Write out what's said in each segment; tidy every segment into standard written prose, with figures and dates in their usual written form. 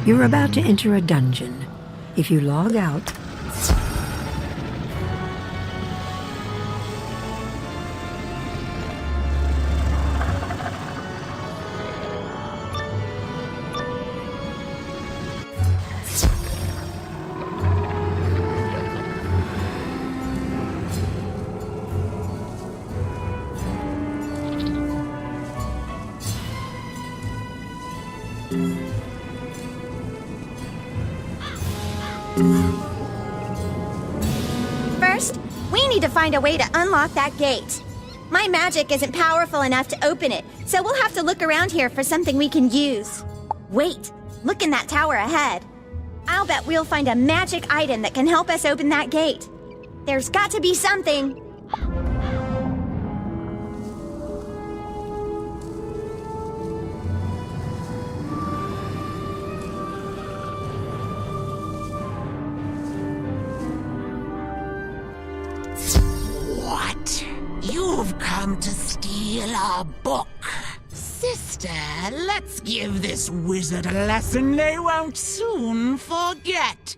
You're about to enter a dungeon. If you log out... First, we need to find a way to unlock that gate. My magic isn't powerful enough to open it, so we'll have to look around here for something we can use. Wait, look in that tower ahead. I'll bet we'll find a magic item that can help us open that gate. There's got to be something. You've come to steal our book. Sister, let's give this wizard a lesson they won't soon forget.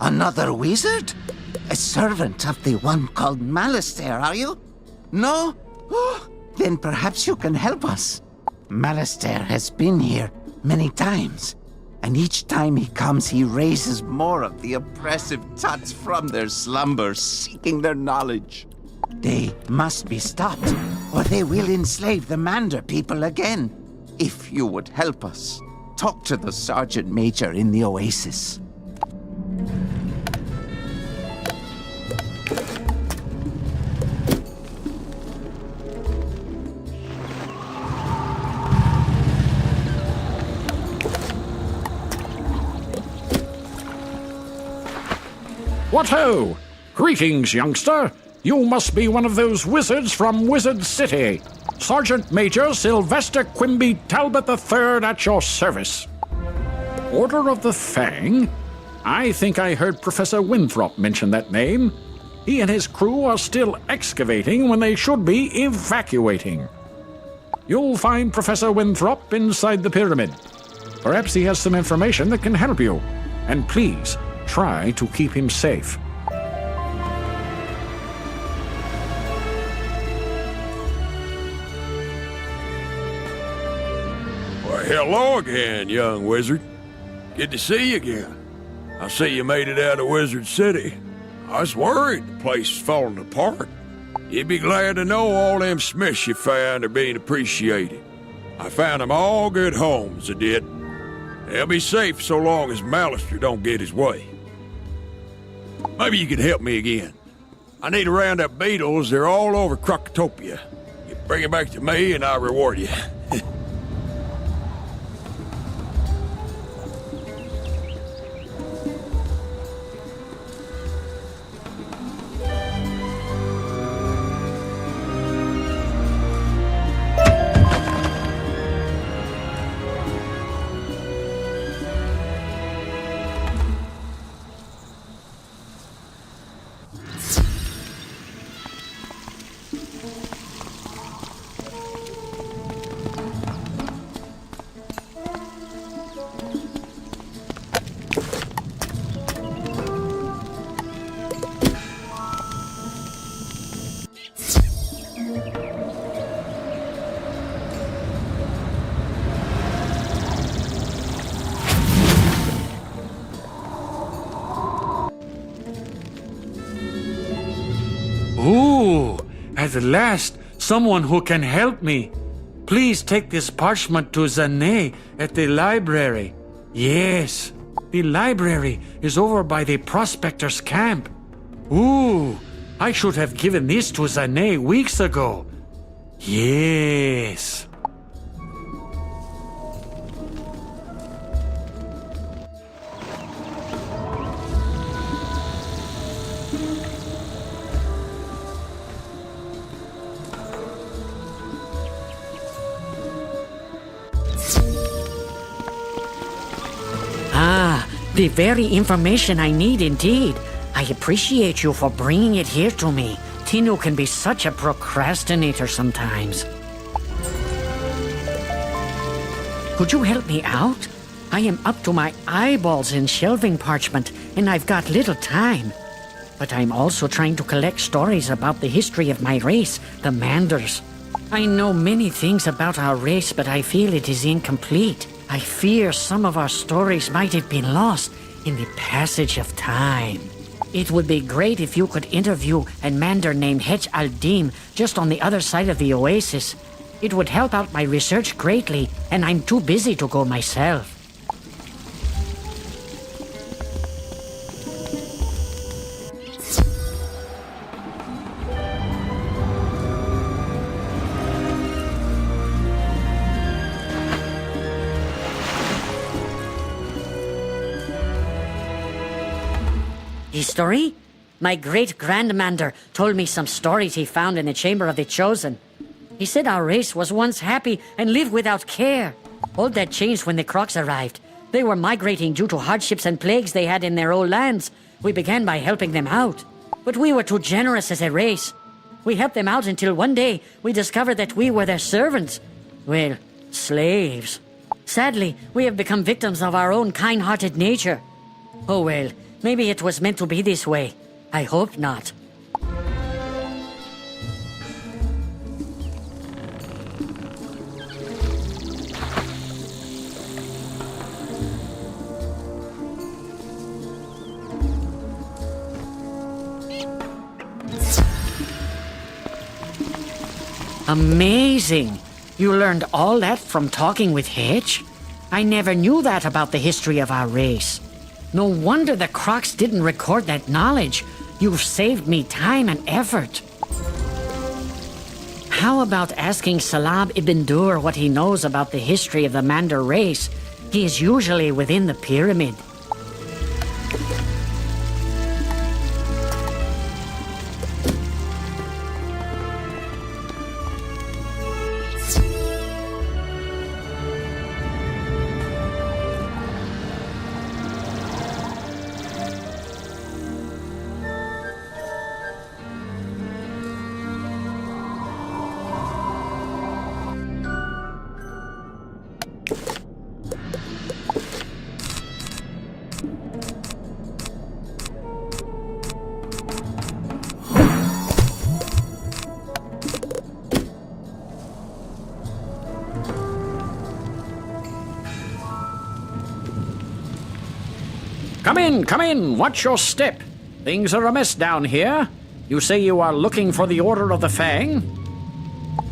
Another wizard? A servant of the one called Malistaire, are you? No? Oh, then perhaps you can help us. Malistaire has been here many times, and each time he comes, he raises more of the oppressive tuts from their slumbers, seeking their knowledge. They must be stopped, or they will enslave the Mander people again. If you would help us, talk to the Sergeant Major in the Oasis. What ho! Greetings, youngster. You must be one of those wizards from Wizard City. Sergeant Major Sylvester Quimby Talbot III at your service. Order of the Fang? I think I heard Professor Winthrop mention that name. He and his crew are still excavating when they should be evacuating. You'll find Professor Winthrop inside the pyramid. Perhaps he has some information that can help you. And please, try to keep him safe. Well, hello again, young wizard. Good to see you again. I see you made it out of Wizard City. I was worried the place was falling apart. You'd be glad to know all them Smiths you found are being appreciated. I found them all good homes, I did. They'll be safe so long as Malistaire don't get his way. Maybe you can help me again. I need to round up beetles. They're all over Krokotopia. You bring it back to me and I'll reward you. Ooh, at last, someone who can help me. Please take this parchment to Zane at the library. Yes, the library is over by the prospector's camp. Ooh, I should have given this to Zane weeks ago. Yes. The very information I need indeed. I appreciate you for bringing it here to me. Tino can be such a procrastinator sometimes. Could you help me out? I am up to my eyeballs in shelving parchment, and I've got little time. But I'm also trying to collect stories about the history of my race, the Manders. I know many things about our race, but I feel it is incomplete. I fear some of our stories might have been lost in the passage of time. It would be great if you could interview a Mander named Hech Aldim just on the other side of the oasis. It would help out my research greatly, and I'm too busy to go myself. History? My great-grandmander told me some stories he found in the Chamber of the Chosen. He said our race was once happy and lived without care. All that changed when the Crocs arrived. They were migrating due to hardships and plagues they had in their old lands. We began by helping them out. But we were too generous as a race. We helped them out until one day we discovered that we were their servants. Well, slaves. Sadly, we have become victims of our own kind-hearted nature. Oh well, Maybe it was meant to be this way. I hope not. Amazing! You learned all that from talking with Hedge? I never knew that about the history of our race. No wonder the Crocs didn't record that knowledge. You've saved me time and effort. How about asking Salab ibn Dur what he knows about the history of the Mandar race? He is usually within the pyramid. Come in, watch your step. Things are amiss down here. You say you are looking for the Order of the Fang?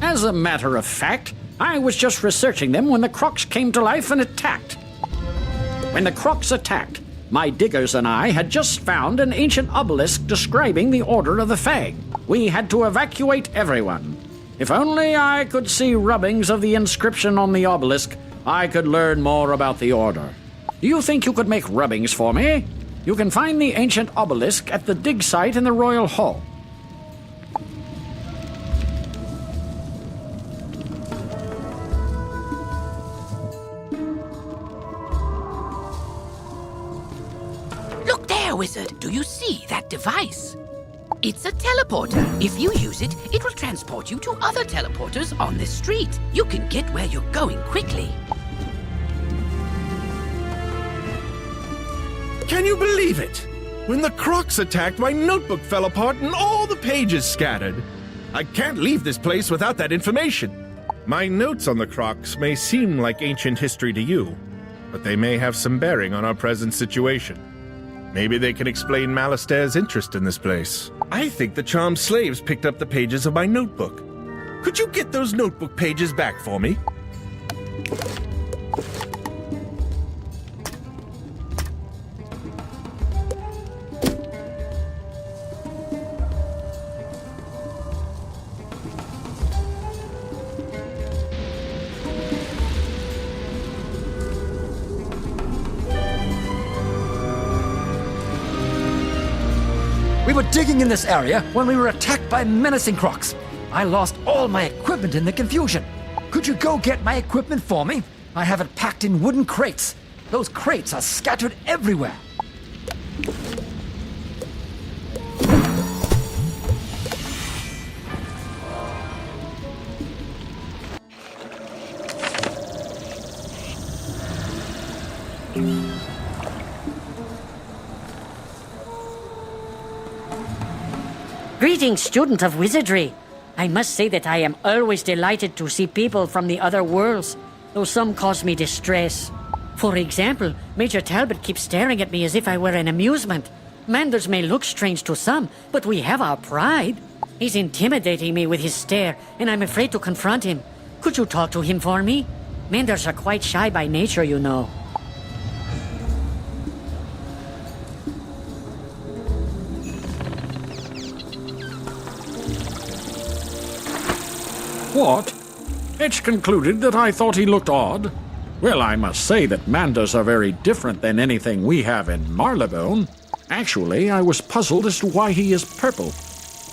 As a matter of fact, I was just researching them when the Crocs came to life and attacked. When the Crocs attacked, my diggers and I had just found an ancient obelisk describing the Order of the Fang. We had to evacuate everyone. If only I could see rubbings of the inscription on the obelisk, I could learn more about the Order. Do you think you could make rubbings for me? You can find the ancient obelisk at the dig site in the Royal Hall. Look there, Wizard. Do you see that device? It's a teleporter. If you use it, it will transport you to other teleporters on this street. You can get where you're going quickly. Can you believe it? When the Crocs attacked, my notebook fell apart and all the pages scattered. I can't leave this place without that information. My notes on the Crocs may seem like ancient history to you, but they may have some bearing on our present situation. Maybe they can explain Malastair's interest in this place. I think the charmed slaves picked up the pages of my notebook. Could you get those notebook pages back for me? We were digging in this area when we were attacked by menacing Crocs. I lost all my equipment in the confusion. Could you go get my equipment for me? I have it packed in wooden crates. Those crates are scattered everywhere. Greetings, student of wizardry. I must say that I am always delighted to see people from the other worlds, though some cause me distress. For example, Major Talbot keeps staring at me as if I were an amusement. Manders may look strange to some, but we have our pride. He's intimidating me with his stare, and I'm afraid to confront him. Could you talk to him for me? Manders are quite shy by nature, you know. What? It's concluded that I thought he looked odd. Well, I must say that Manders are very different than anything we have in Marylebone. Actually, I was puzzled as to why he is purple.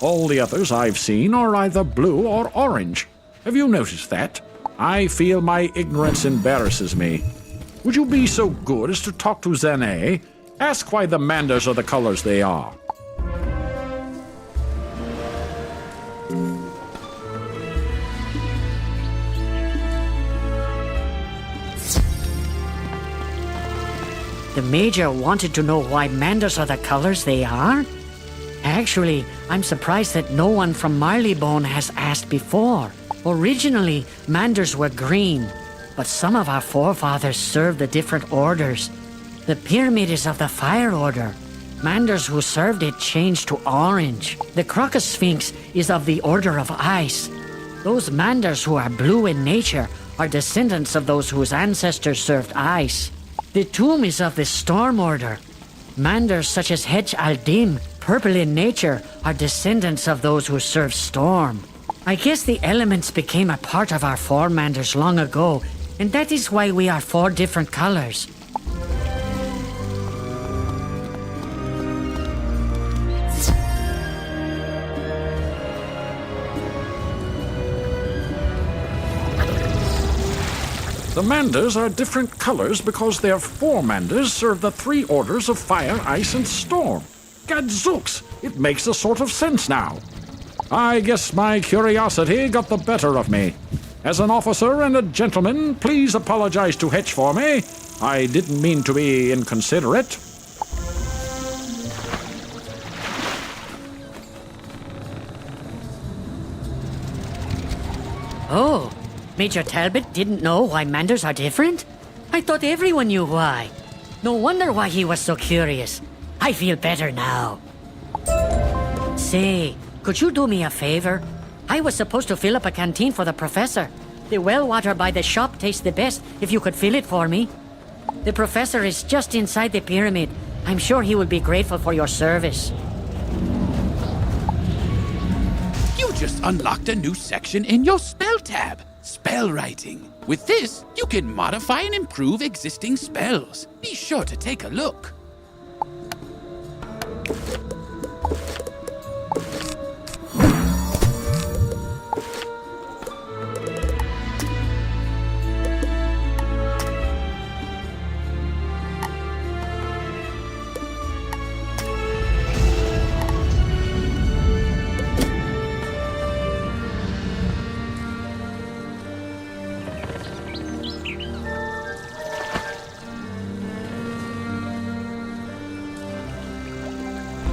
All the others I've seen are either blue or orange. Have you noticed that? I feel my ignorance embarrasses me. Would you be so good as to talk to Zane? Ask why the Manders are the colors they are. The Major wanted to know why manders are the colors they are? Actually, I'm surprised that no one from Marleybone has asked before. Originally, manders were green, but some of our forefathers served the different orders. The pyramid is of the fire order. Manders who served it changed to orange. The Crocus Sphinx is of the order of ice. Those manders who are blue in nature are descendants of those whose ancestors served ice. The tomb is of the storm order. Manders such as Hedge al-Dim, purple in nature, are descendants of those who served storm. I guess the elements became a part of our four manders long ago, and that is why we are four different colors. The manders are different colors because their four manders serve the three orders of fire, ice, and storm. Gadzooks! It makes a sort of sense now. I guess my curiosity got the better of me. As an officer and a gentleman, please apologize to Hetch for me. I didn't mean to be inconsiderate. Oh, Major Talbot didn't know why manders are different? I thought everyone knew why. No wonder why he was so curious. I feel better now. Say, could you do me a favor? I was supposed to fill up a canteen for the professor. The well water by the shop tastes the best if you could fill it for me. The professor is just inside the pyramid. I'm sure he will be grateful for your service. You just unlocked a new section in your spell tab. Spell writing. With this, you can modify and improve existing spells. Be sure to take a look.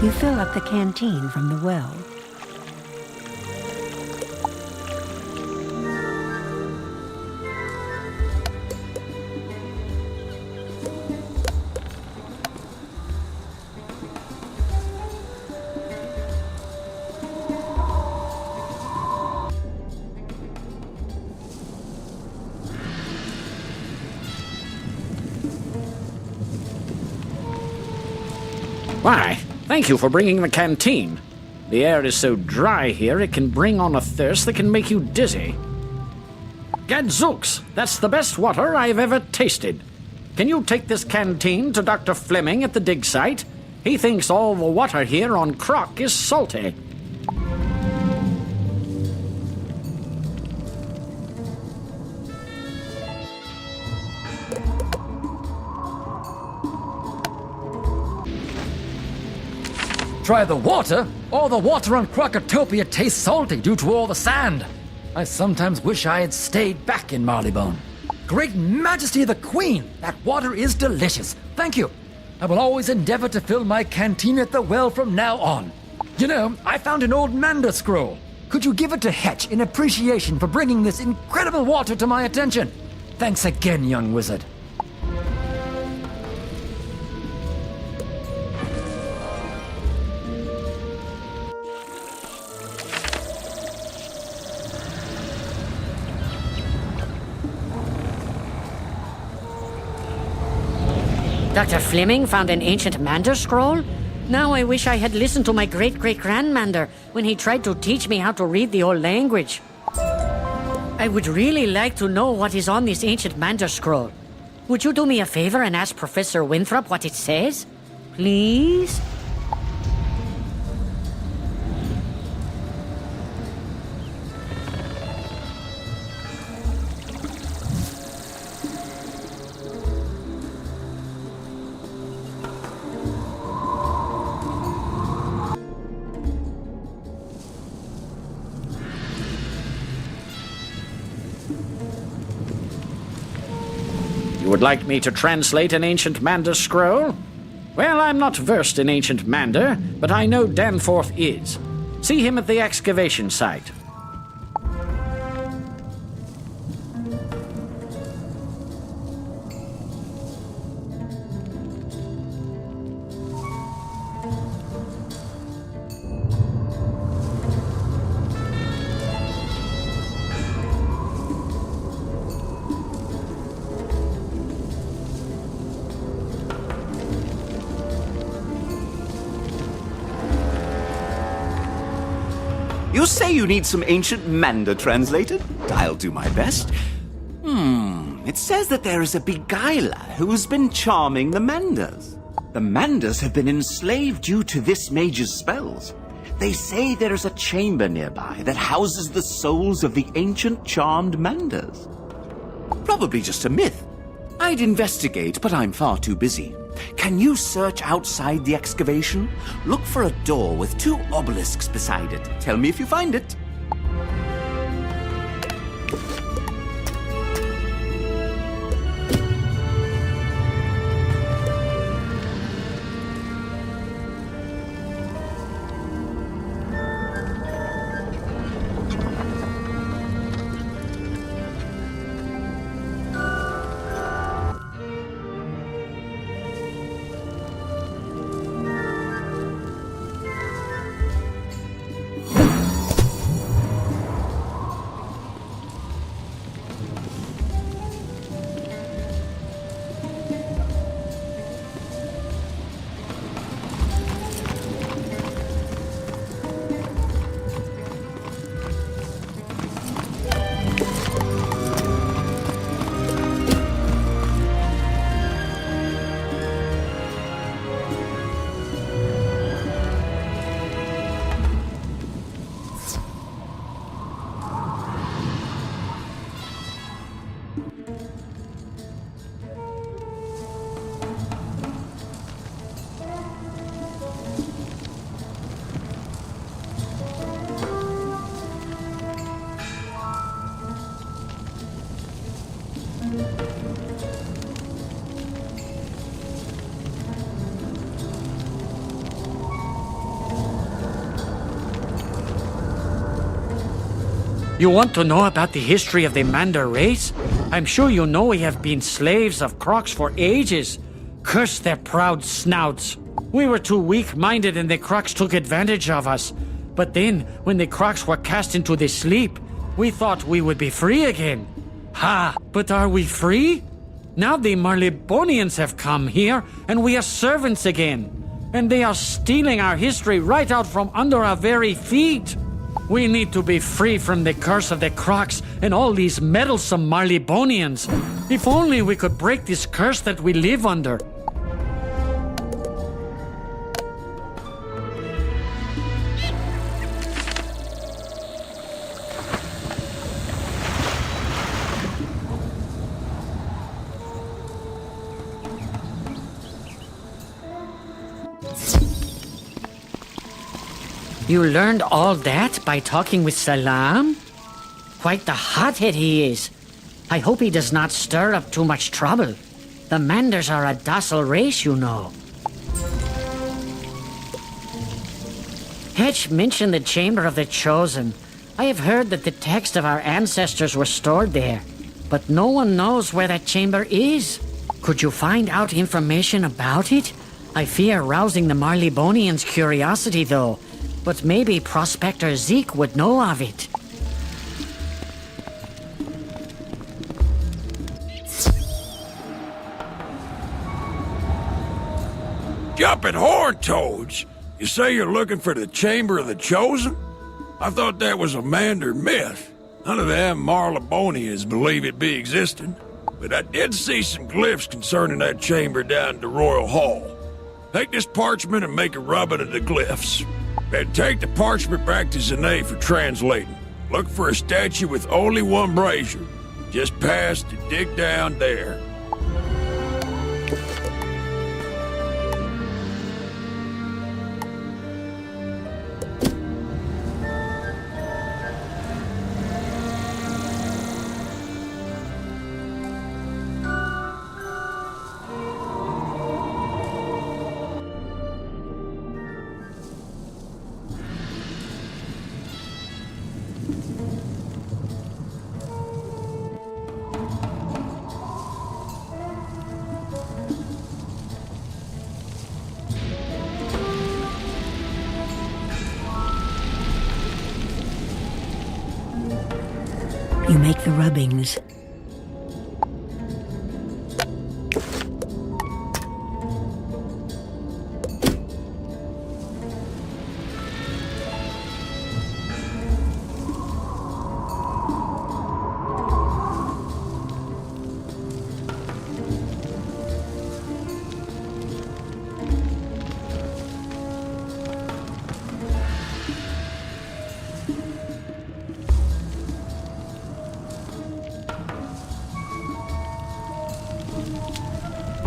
You fill up the canteen from the well. Why, thank you for bringing the canteen. The air is so dry here it can bring on a thirst that can make you dizzy. Gadzooks, that's the best water I've ever tasted. Can you take this canteen to Dr. Fleming at the dig site? He thinks all the water here on Croc is salty. Try the water? All the water on Crocotopia tastes salty due to all the sand. I sometimes wish I had stayed back in Marleybone. Great Majesty of the Queen, that water is delicious. Thank you. I will always endeavor to fill my canteen at the well from now on. You know, I found an old Mander scroll. Could you give it to Hetch in appreciation for bringing this incredible water to my attention? Thanks again, young wizard. Dr. Fleming found an ancient Mander scroll? Now I wish I had listened to my great-great-grandmander when he tried to teach me how to read the old language. I would really like to know what is on this ancient Mander scroll. Would you do me a favor and ask Professor Winthrop what it says? Please? You would like me to translate an ancient Mander scroll? Well, I'm not versed in ancient Mander, but I know Danforth is. See him at the excavation site. You say you need some ancient Mander translated? I'll do my best. It says that there is a beguiler who's been charming the Manders. The Manders have been enslaved due to this mage's spells. They say there is a chamber nearby that houses the souls of the ancient charmed Manders. Probably just a myth. I'd investigate, but I'm far too busy. Can you search outside the excavation? Look for a door with 2 obelisks beside it. Tell me if you find it. You want to know about the history of the Mander race? I'm sure you know we have been slaves of Crocs for ages. Curse their proud snouts. We were too weak-minded and the Crocs took advantage of us. But then, when the Crocs were cast into the sleep, we thought we would be free again. Ha! But are we free? Now the Marlebonians have come here, and we are servants again. And they are stealing our history right out from under our very feet. We need to be free from the curse of the Crocs and all these meddlesome Marlebonians. If only we could break this curse that we live under. You learned all that by talking with Salam? Quite the hothead he is. I hope he does not stir up too much trouble. The Manders are a docile race, you know. Hetch mentioned the Chamber of the Chosen. I have heard that the text of our ancestors were stored there, but no one knows where that chamber is. Could you find out information about it? I fear rousing the Marlebonians' curiosity, though. But maybe Prospector Zeke would know of it. Jumping horn toads? You say you're looking for the Chamber of the Chosen? I thought that was a Mander myth. None of them Marlebonians believe it be existing. But I did see some glyphs concerning that chamber down at the Royal Hall. Take this parchment and make a rubbing of the glyphs. Then take the parchment back to Zane for translating. Look for a statue with only one brazier. Just past and dig down there. You make the rubbings.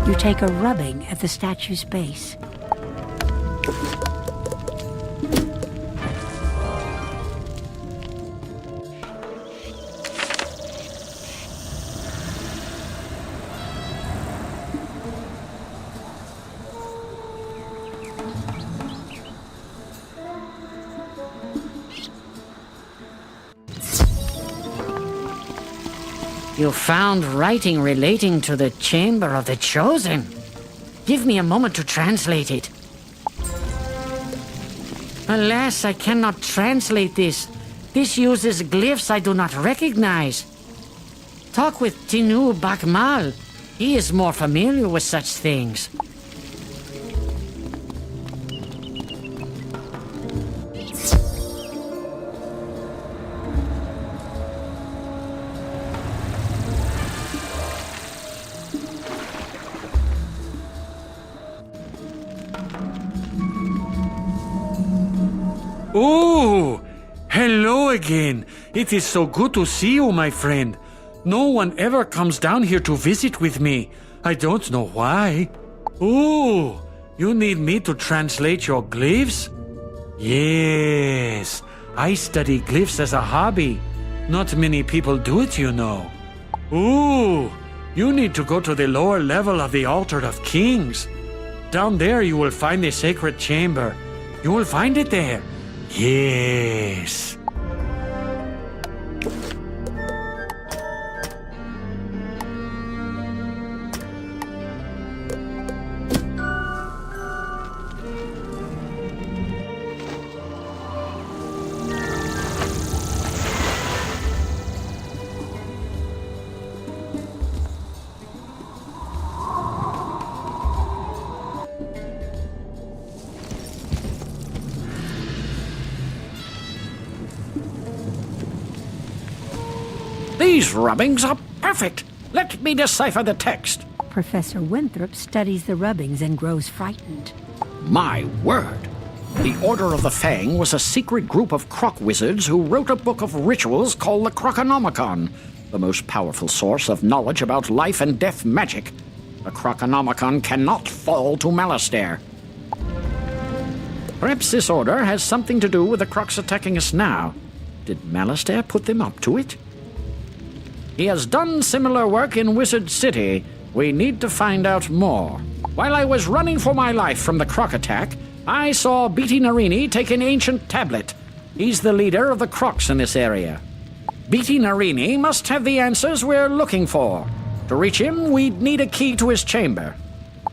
You take a rubbing at the statue's base. You found writing relating to the Chamber of the Chosen. Give me a moment to translate it. Alas, I cannot translate this. This uses glyphs I do not recognize. Talk with Tinu Bakmal. He is more familiar with such things. Oh, hello again. It is so good to see you, my friend. No one ever comes down here to visit with me. I don't know why. Oh, you need me to translate your glyphs? Yes, I study glyphs as a hobby. Not many people do it, you know. Oh, you need to go to the lower level of the Altar of Kings. Down there you will find the sacred chamber. You will find it there. Yes. These rubbings are perfect. Let me decipher the text. Professor Winthrop studies the rubbings and grows frightened. My word. The Order of the Fang was a secret group of croc wizards who wrote a book of rituals called the Croconomicon, the most powerful source of knowledge about life and death magic. The Croconomicon cannot fall to Malastair. Perhaps this order has something to do with the crocs attacking us now. Did Malastair put them up to it? He has done similar work in Wizard City. We need to find out more. While I was running for my life from the croc attack, I saw Beatty Narini take an ancient tablet. He's the leader of the crocs in this area. Beatty Narini must have the answers we're looking for. To reach him, we'd need a key to his chamber.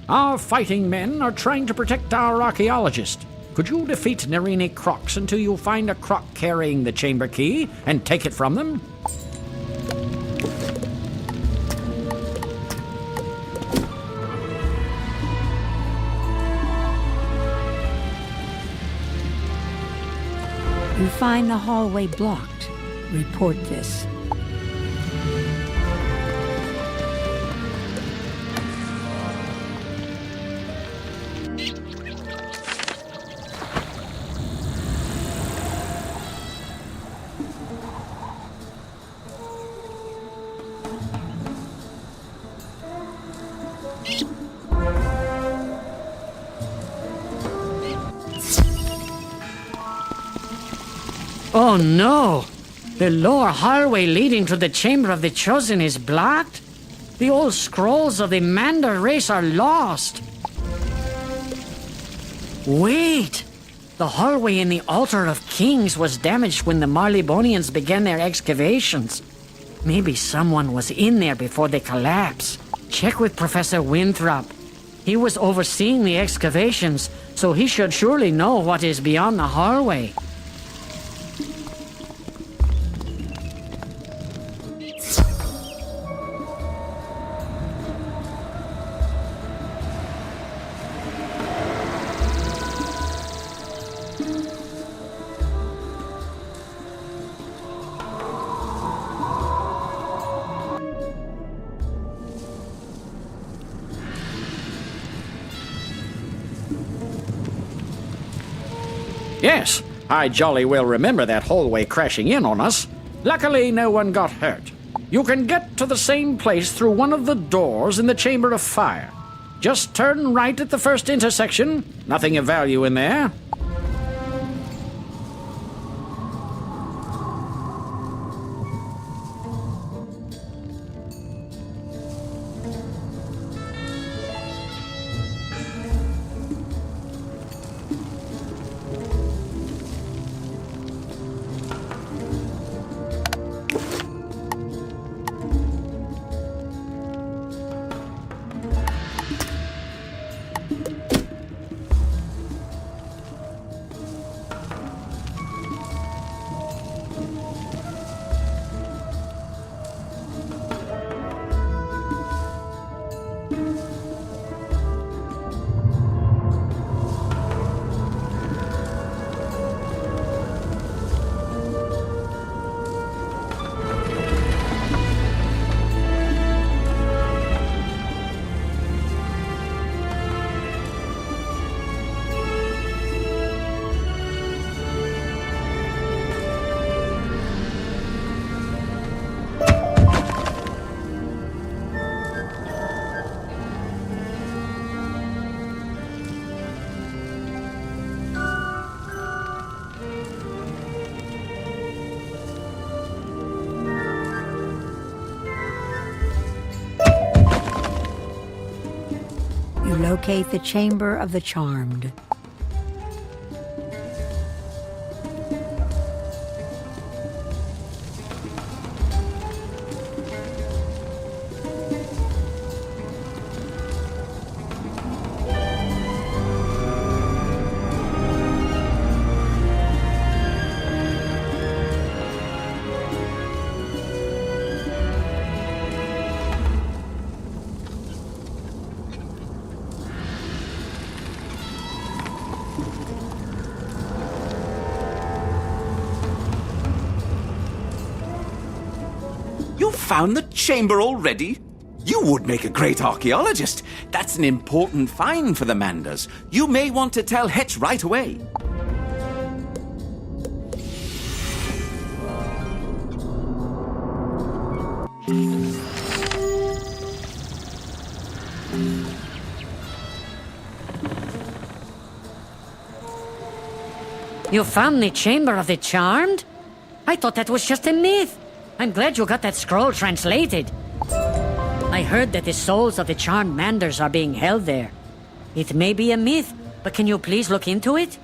Our fighting men are trying to protect our archaeologist. Could you defeat Narini crocs until you find a croc carrying the chamber key and take it from them? You find the hallway blocked. Report this. Oh no! The lower hallway leading to the Chamber of the Chosen is blocked? The old scrolls of the Manda race are lost! Wait! The hallway in the Altar of Kings was damaged when the Marleybonians began their excavations. Maybe someone was in there before they collapsed. Check with Professor Winthrop. He was overseeing the excavations, so he should surely know what is beyond the hallway. Yes, I jolly well remember that hallway crashing in on us. Luckily, no one got hurt. You can get to the same place through one of the doors in the Chamber of Fire. Just turn right at the first intersection. Nothing of value in there. You locate the Chamber of the Charmed. You found the chamber already? You would make a great archaeologist. That's an important find for the Manders. You may want to tell Hetch right away. You found the Chamber of the Charmed? I thought that was just a myth. I'm glad you got that scroll translated. I heard that the souls of the Charmed Manders are being held there. It may be a myth, but can you please look into it?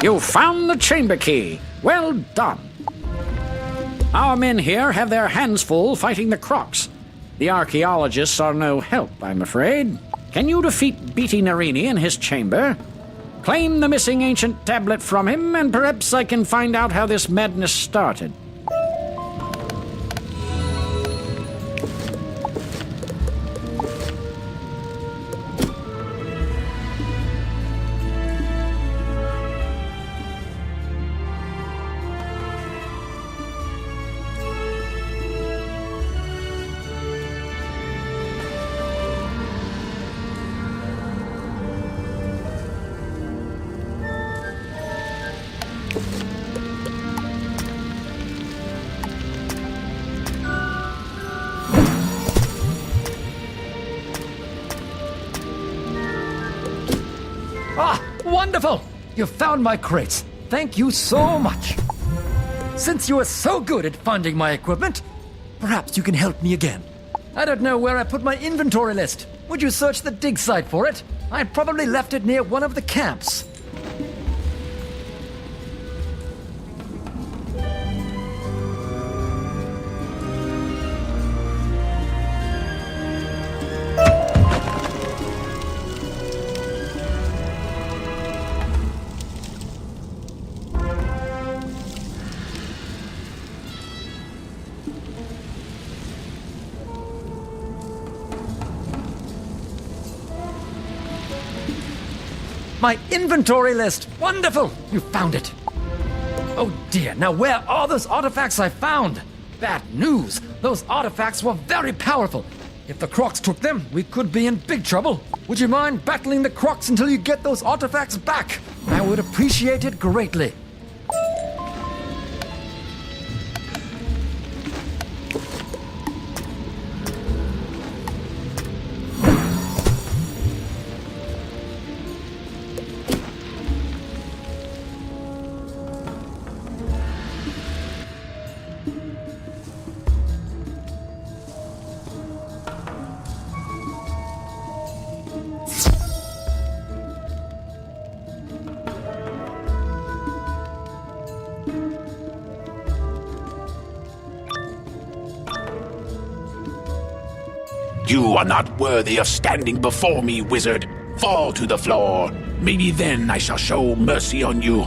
You found the chamber key. Well done. Our men here have their hands full fighting the Crocs. The archaeologists are no help, I'm afraid. Can you defeat Beatty Narini in his chamber? Claim the missing ancient tablet from him, and perhaps I can find out how this madness started. Ah, wonderful! You found my crates. Thank you so much. Since you are so good at finding my equipment, perhaps you can help me again. I don't know where I put my inventory list. Would you search the dig site for it? I probably left it near one of the camps. My inventory list! Wonderful! You found it! Oh dear, now where are those artifacts I found? Bad news! Those artifacts were very powerful. If the Crocs took them, we could be in big trouble. Would you mind battling the Crocs until you get those artifacts back? I would appreciate it greatly. You are not worthy of standing before me, wizard. Fall to the floor. Maybe then I shall show mercy on you.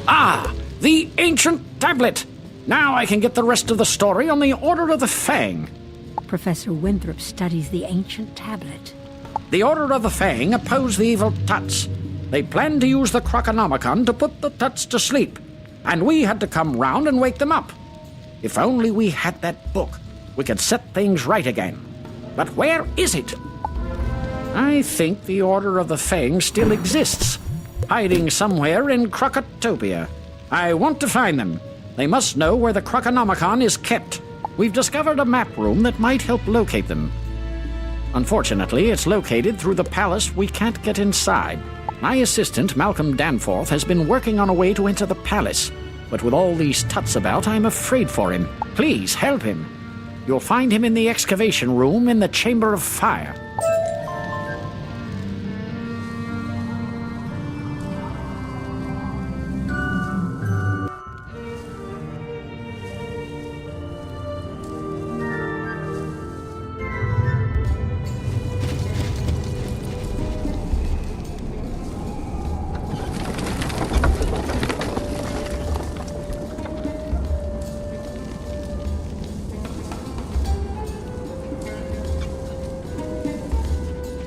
Ah, the ancient tablet! Now I can get the rest of the story on the Order of the Fang. Professor Winthrop studies the ancient tablet. The Order of the Fang oppose the evil Tuts. They planned to use the Croconomicon to put the Tuts to sleep, and we had to come round and wake them up. If only we had that book, we could set things right again. But where is it? I think the Order of the Fang still exists, hiding somewhere in Crocotopia. I want to find them. They must know where the Croconomicon is kept. We've discovered a map room that might help locate them. Unfortunately, it's located through the palace. We can't get inside. My assistant, Malcolm Danforth, has been working on a way to enter the palace. But with all these Tuts about, I'm afraid for him. Please, help him. You'll find him in the excavation room in the Chamber of Fire.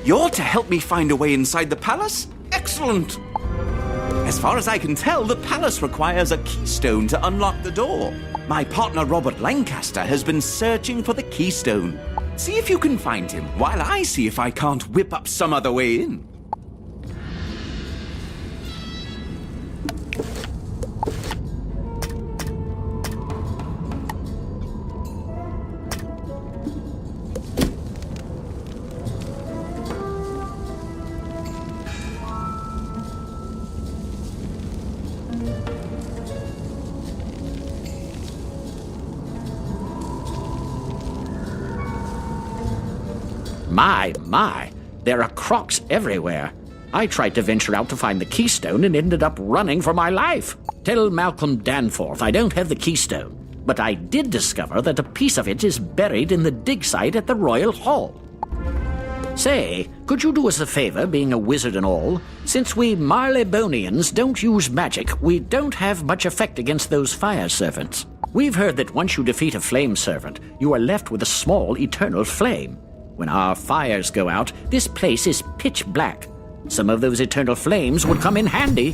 You're to help me find a way inside the palace? Excellent! As far as I can tell, the palace requires a keystone to unlock the door. My partner Robert Lancaster has been searching for the keystone. See if you can find him, while I see if I can't whip up some other way in. My, there are crocs everywhere. I tried to venture out to find the keystone and ended up running for my life. Tell Malcolm Danforth I don't have the keystone, but I did discover that a piece of it is buried in the dig site at the Royal Hall. Say, could you do us a favor, being a wizard and all? Since we Marleybonians don't use magic, we don't have much effect against those fire servants. We've heard that once you defeat a flame servant, you are left with a small eternal flame. When our fires go out, this place is pitch black. Some of those eternal flames would come in handy.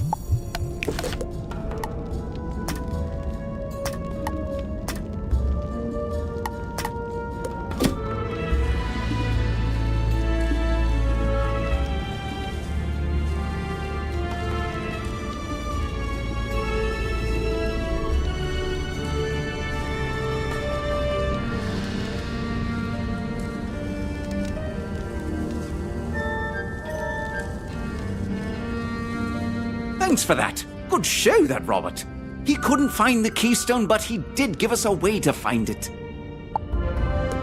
Thanks for that. Good show, that Robert. He couldn't find the keystone, but he did give us a way to find it.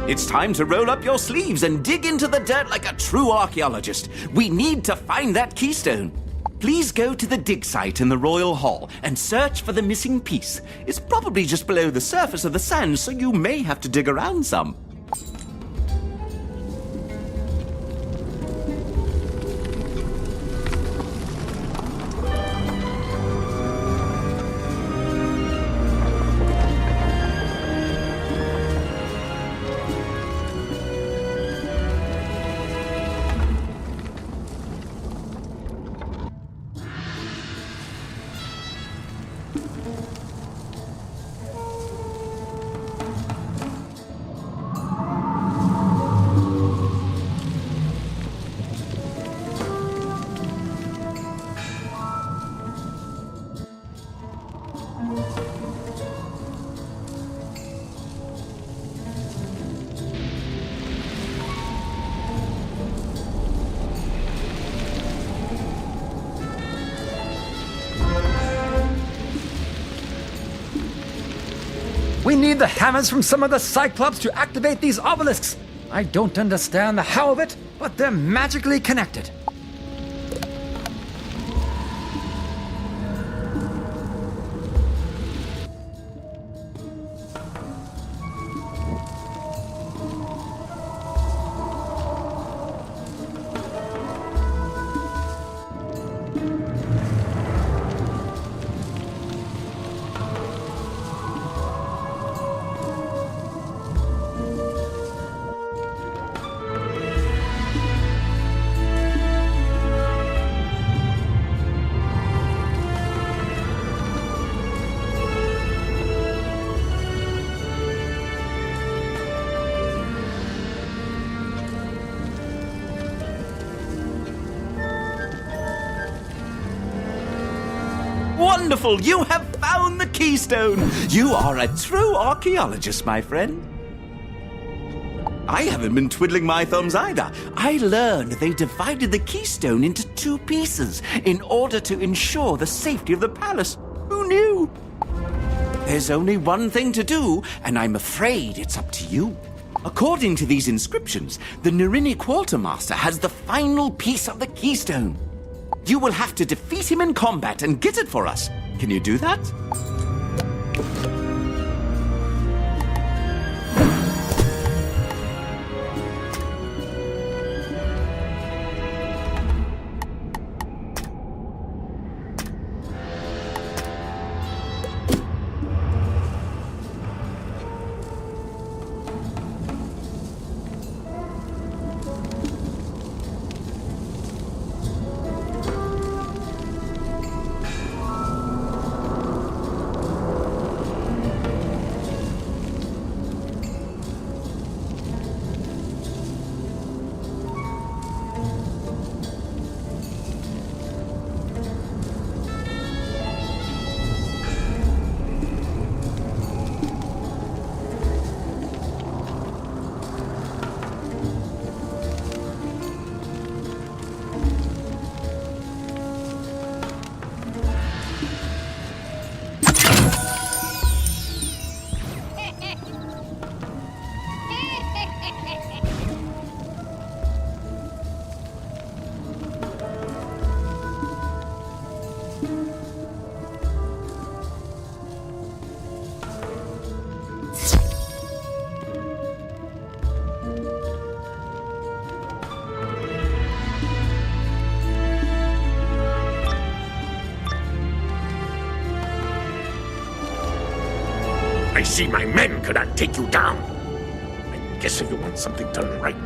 It's time to roll up your sleeves and dig into the dirt like a true archaeologist. We need to find that keystone. Please go to the dig site in the Royal Hall and search for the missing piece. It's probably just below the surface of the sand, so you may have to dig around some. We need the hammers from some of the Cyclops to activate these obelisks. I don't understand the how of it, but they're magically connected. Wonderful! You have found the keystone! You are a true archaeologist, my friend. I haven't been twiddling my thumbs either. I learned they divided the keystone into 2 pieces in order to ensure the safety of the palace. Who knew? There's only one thing to do, and I'm afraid it's up to you. According to these inscriptions, the Narini Quartermaster has the final piece of the keystone. You will have to defeat him in combat and get it for us. Can you do that? I see my men cannot take you down. I guess if you want something done right,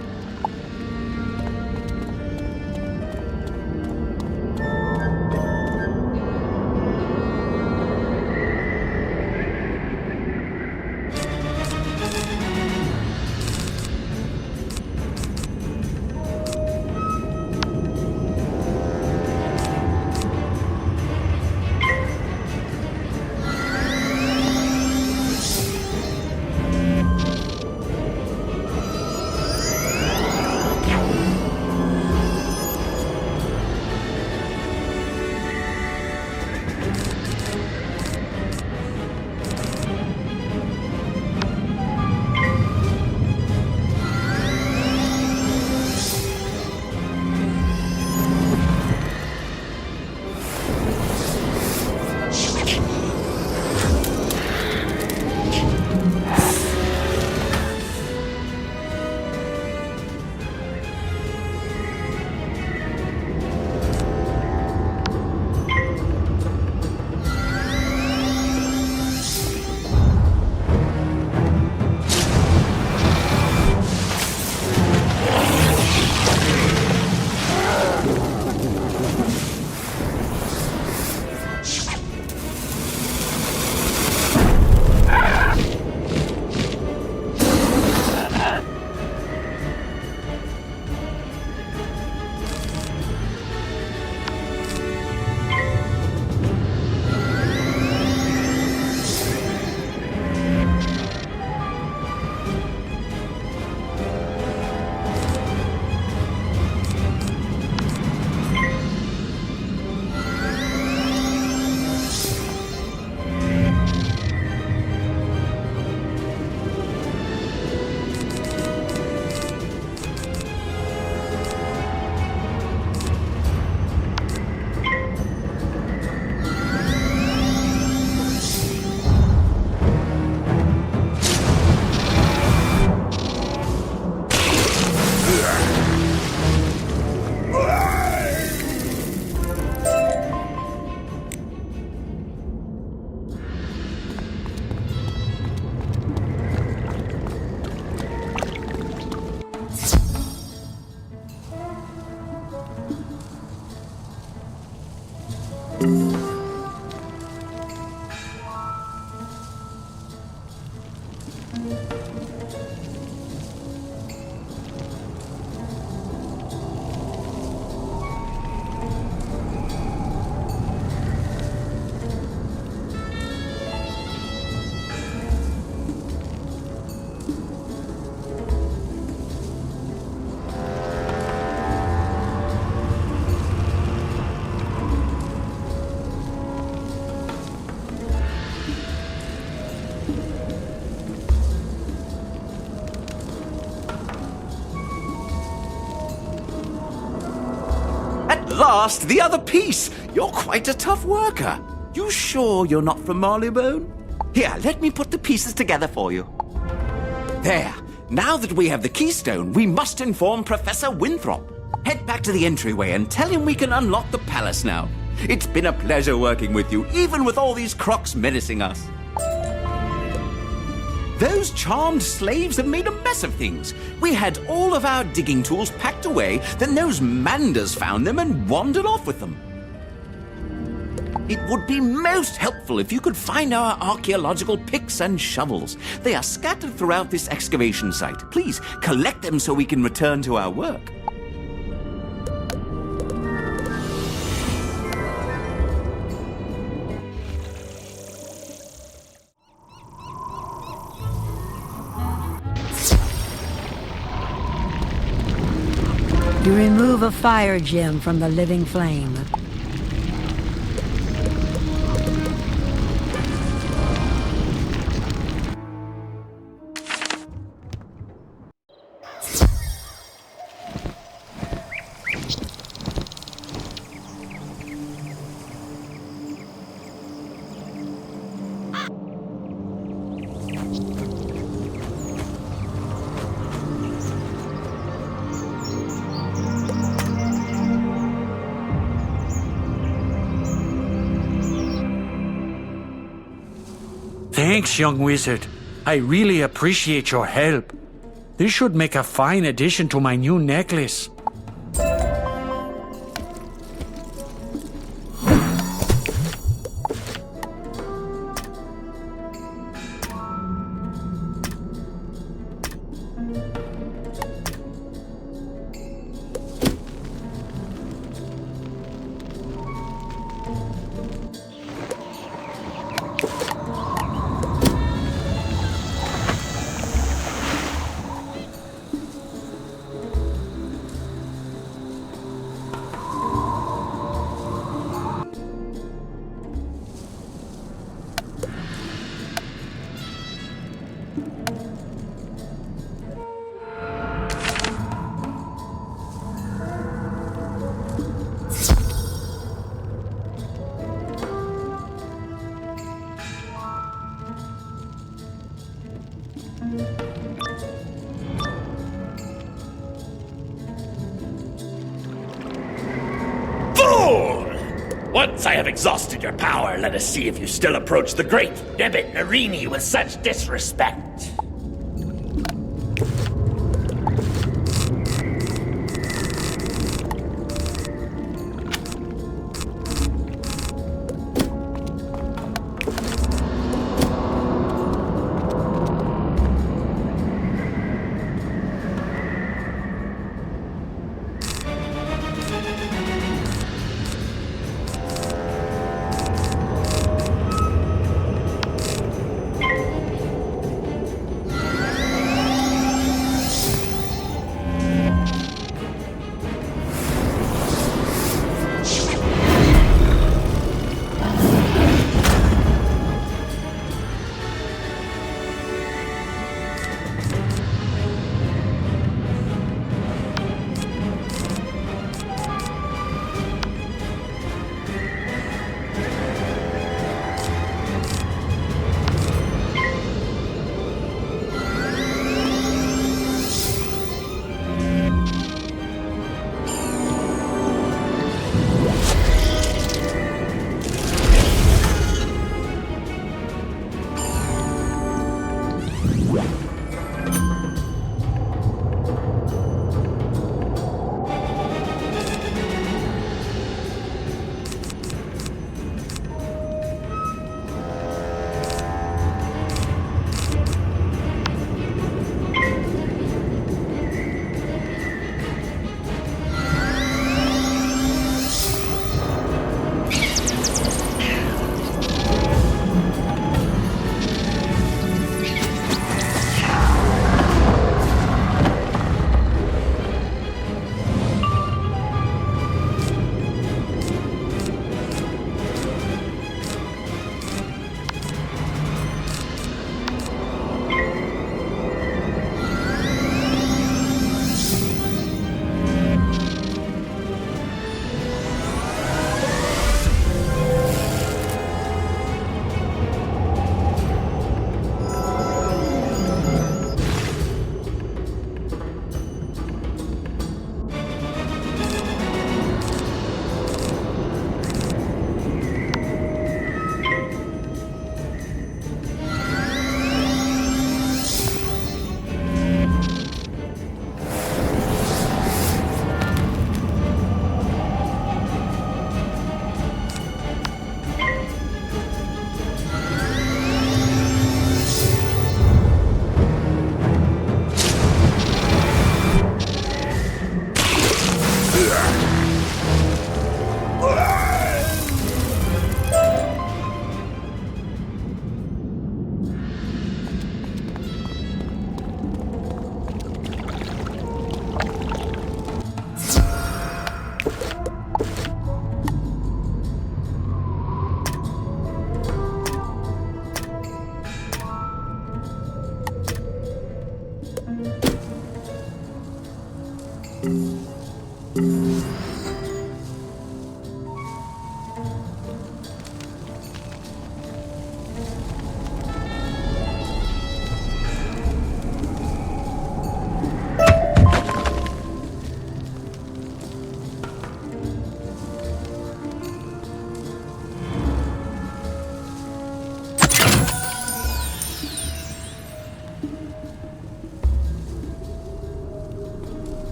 last, the other piece! You're quite a tough worker. You sure you're not from Marleybone? Here, let me put the pieces together for you. There. Now that we have the keystone, we must inform Professor Winthrop. Head back to the entryway and tell him we can unlock the palace now. It's been a pleasure working with you, even with all these crocs menacing us. Those charmed slaves have made a mess of things. We had all of our digging tools packed away, then those manders found them and wandered off with them. It would be most helpful if you could find our archaeological picks and shovels. They are scattered throughout this excavation site. Please, collect them so we can return to our work. You remove a fire gem from the living flame. Thanks, young wizard. I really appreciate your help. This should make a fine addition to my new necklace. Once I have exhausted your power, let us see if you still approach the great Debit Narini with such disrespect.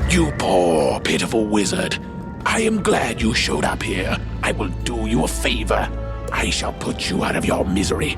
You poor, pitiful wizard. I am glad you showed up here. I will do you a favor. I shall put you out of your misery.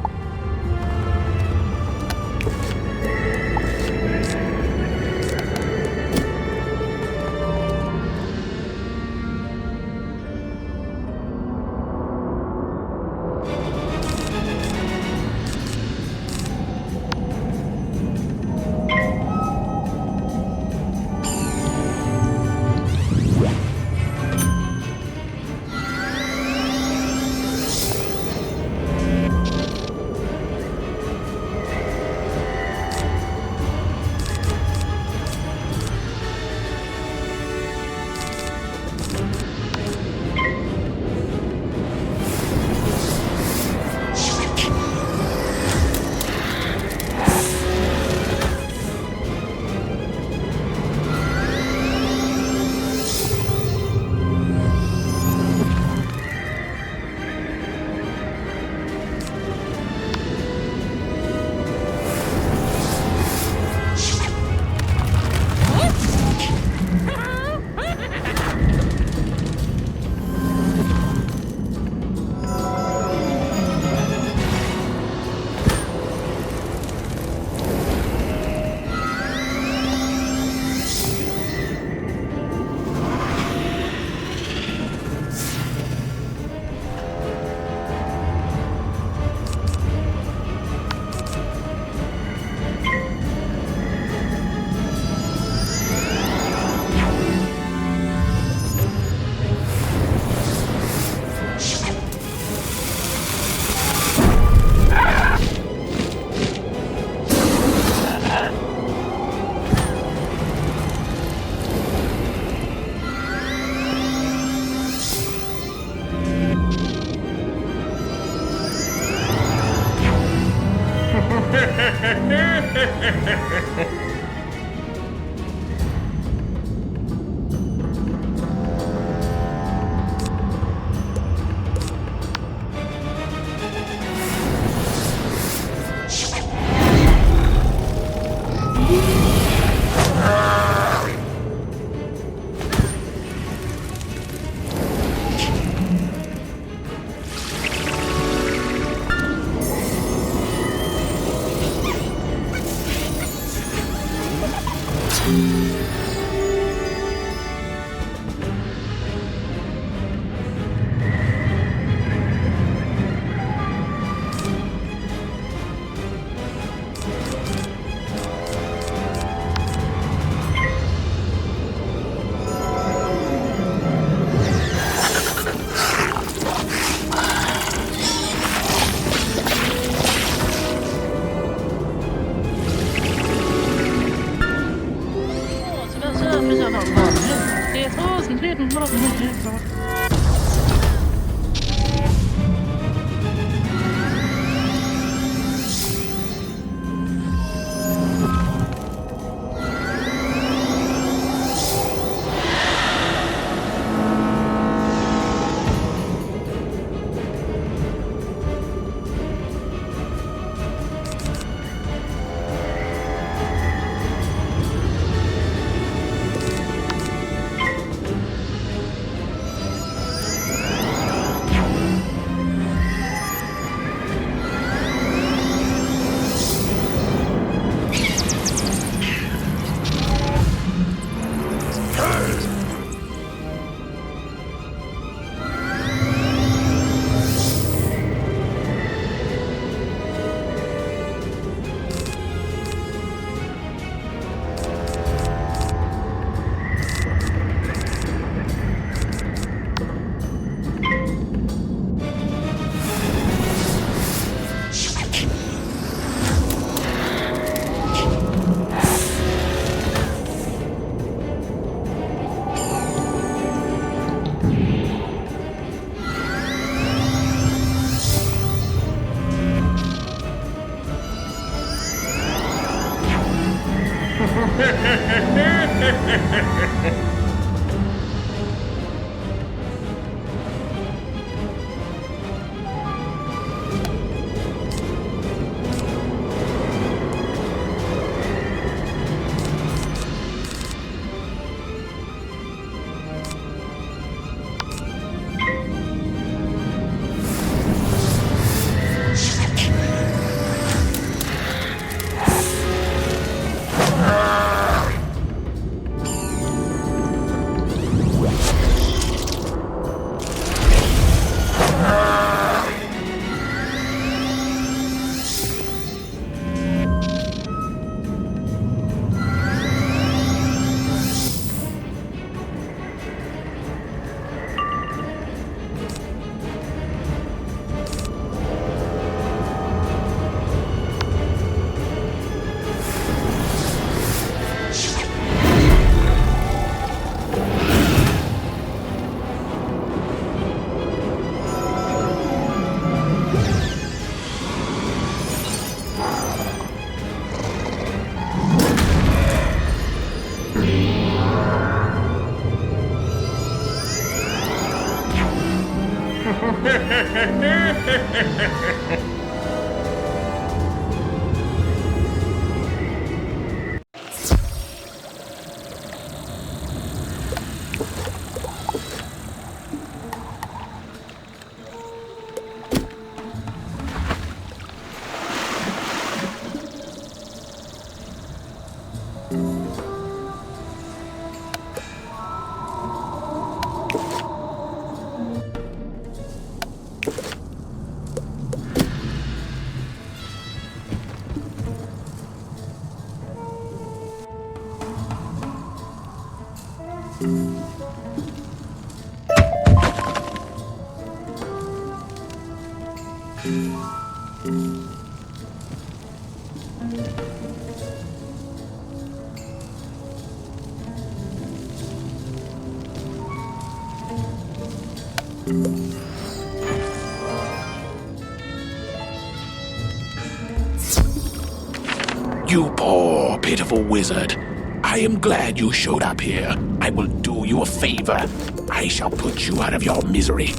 You poor, pitiful wizard. I am glad you showed up here. I will do you a favor. I shall put you out of your misery.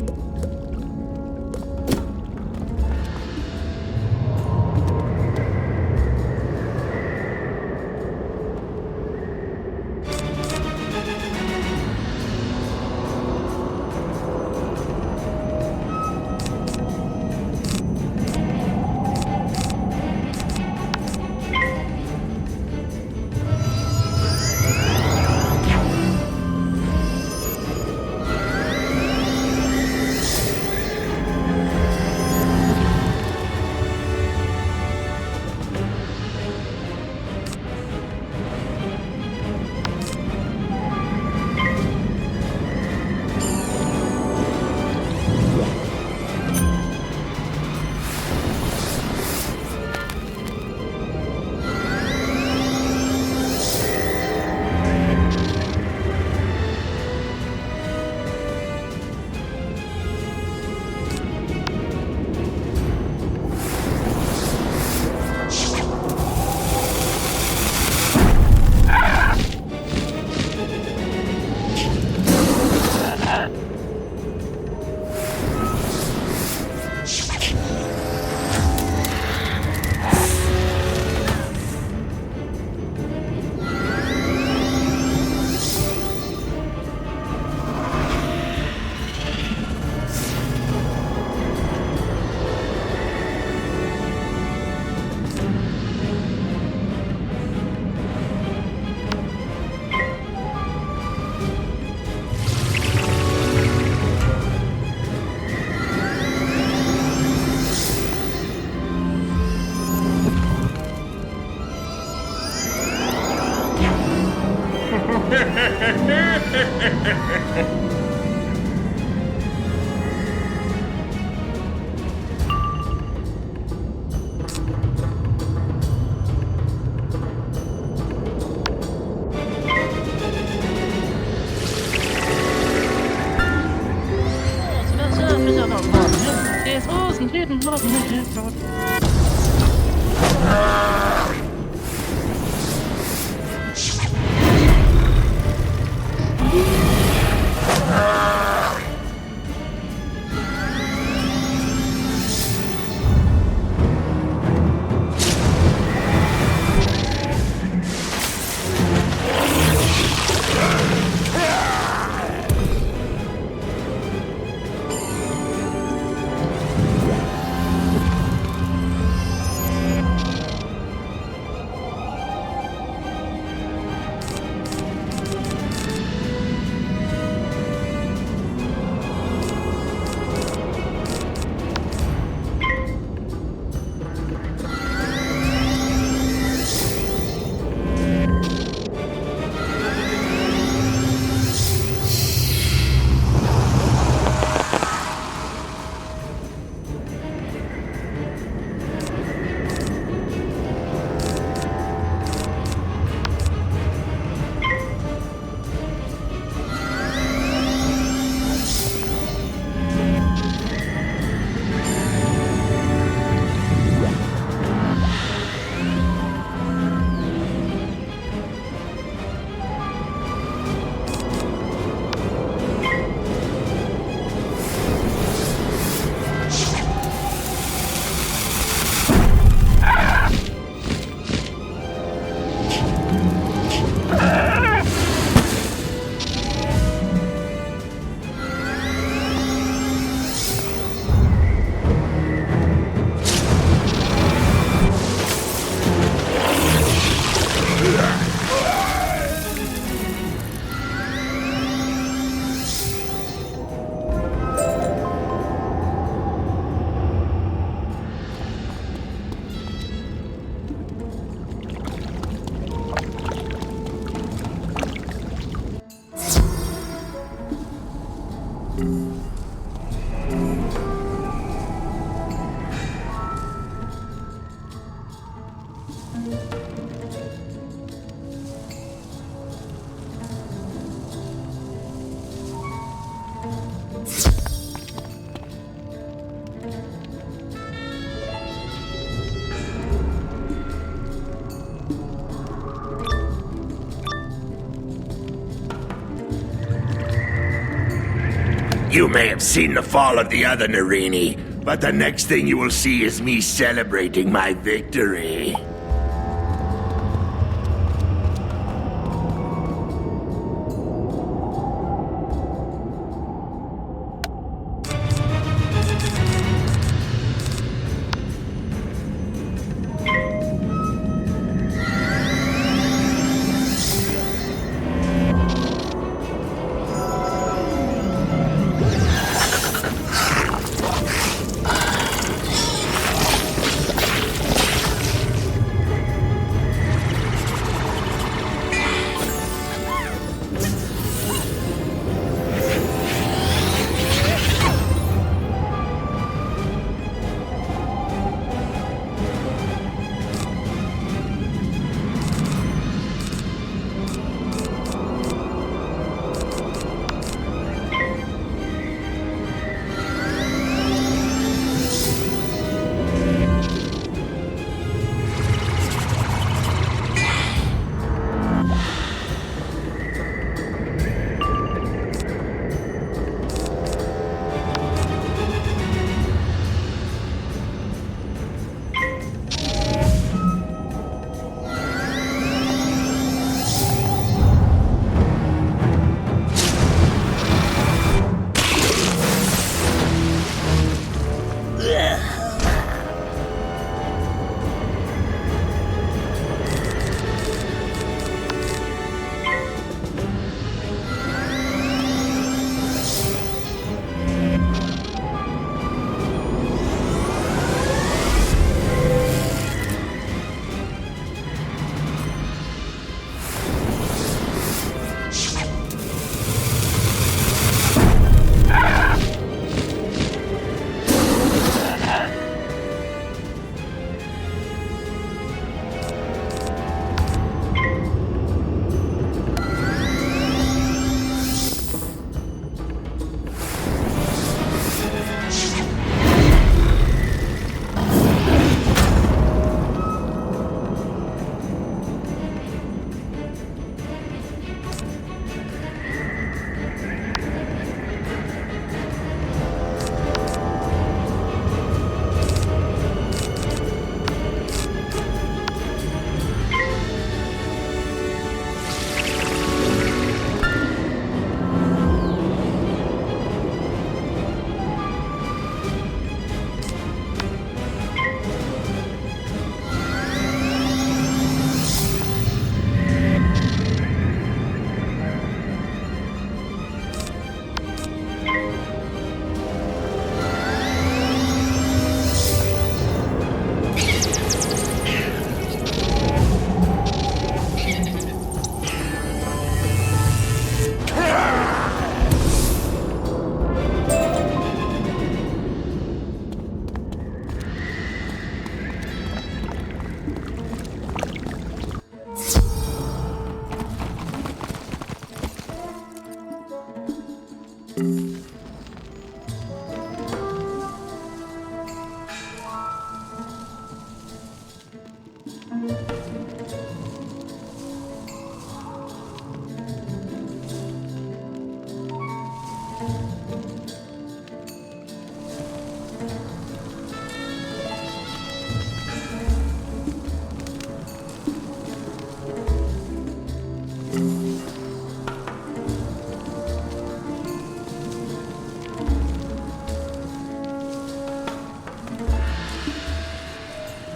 You may have seen the fall of the other Narini, but the next thing you will see is me celebrating my victory.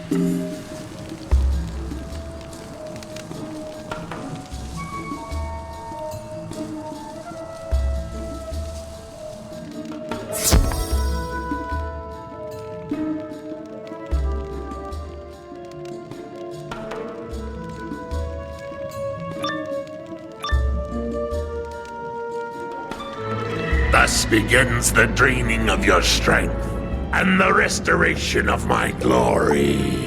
Thus begins the draining of your strength and the restoration of my glory.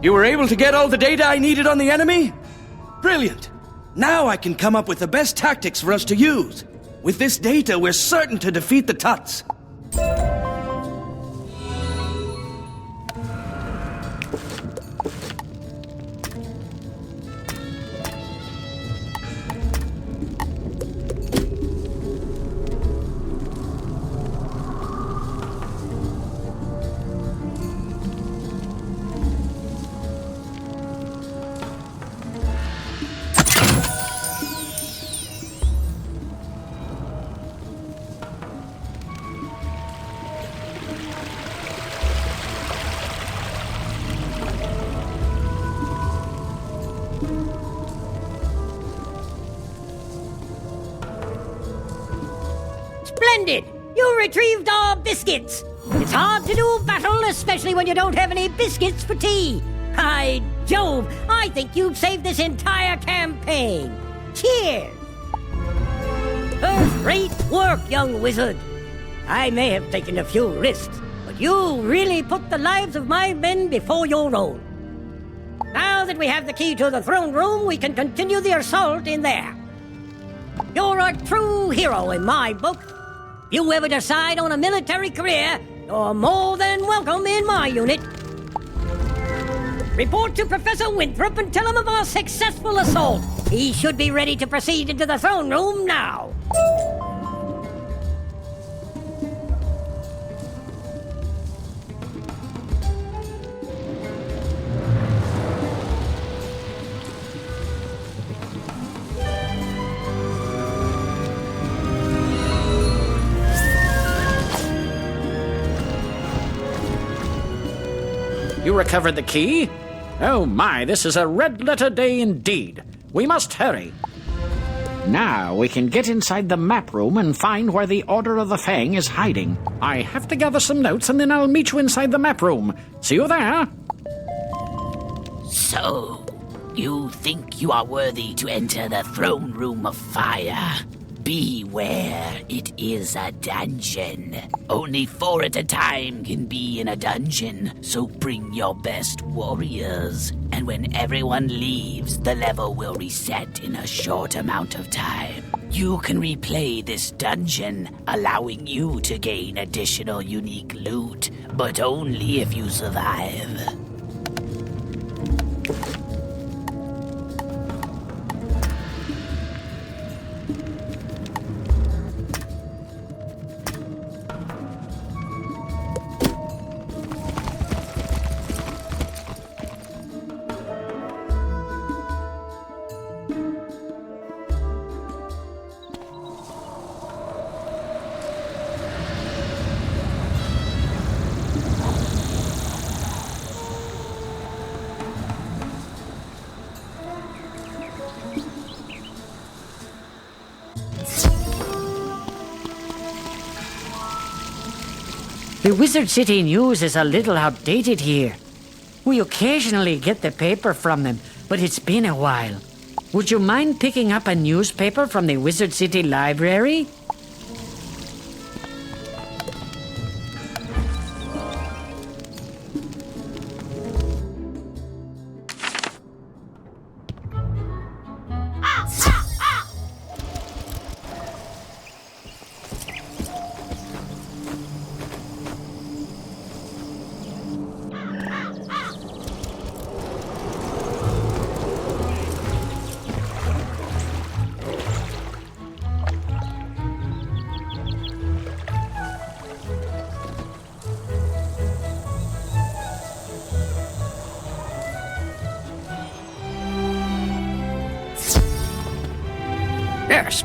You were able to get all the data I needed on the enemy? Brilliant! Now I can come up with the best tactics for us to use. With this data, we're certain to defeat the Tuts. Splendid! You retrieved our biscuits! It's hard to do battle, especially when you don't have any biscuits for tea. By Jove, I think you'd save this entire campaign. Cheers! First-rate work, young wizard. I may have taken a few risks, but you really put the lives of my men before your own. Now that we have the key to the throne room, we can continue the assault in there. You're a true hero in my book. If you ever decide on a military career, you're more than welcome in my unit. Report to Professor Winthrop and tell him of our successful assault. He should be ready to proceed into the throne room now. You recovered the key? Oh my, this is a red-letter day indeed. We must hurry. Now we can get inside the map room and find where the Order of the Fang is hiding. I have to gather some notes and then I'll meet you inside the map room. See you there. So, you think you are worthy to enter the throne room of fire? Beware, it is a dungeon. Only 4 at a time can be in a dungeon, so bring your best warriors. And when everyone leaves, the level will reset in a short amount of time. You can replay this dungeon, allowing you to gain additional unique loot, but only if you survive. The Wizard City news is a little outdated here. We occasionally get the paper from them, but it's been a while. Would you mind picking up a newspaper from the Wizard City library?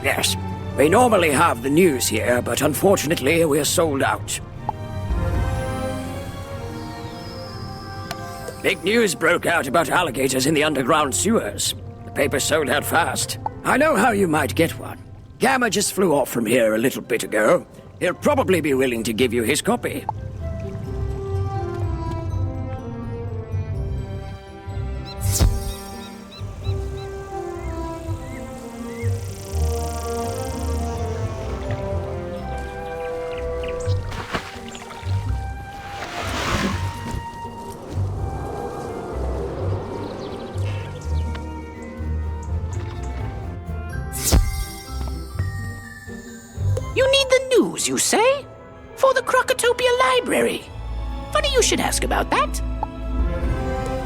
Yes. We normally have the news here, but unfortunately we're sold out. Big news broke out about alligators in the underground sewers. The paper sold out fast. I know how you might get one. Gamma just flew off from here a little bit ago. He'll probably be willing to give you his copy. You need the news, you say? For the Crocotopia Library. Funny you should ask about that.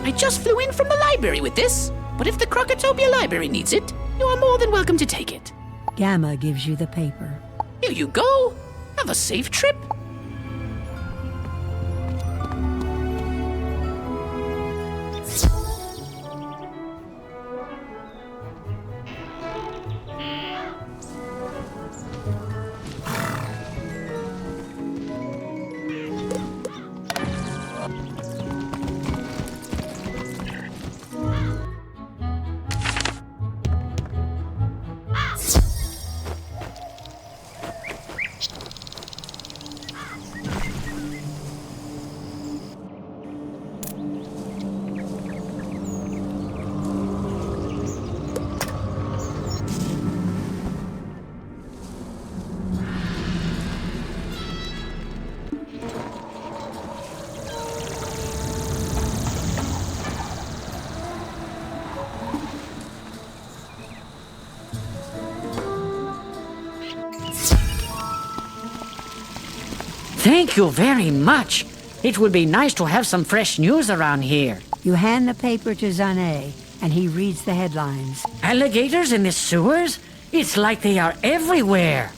I just flew in from the library with this, but if the Crocotopia Library needs it, you are more than welcome to take it. Gamma gives you the paper. Here you go. Have a safe trip. Thank you very much. It would be nice to have some fresh news around here. You hand the paper to Zane, and he reads the headlines. Alligators in the sewers? It's like they are everywhere.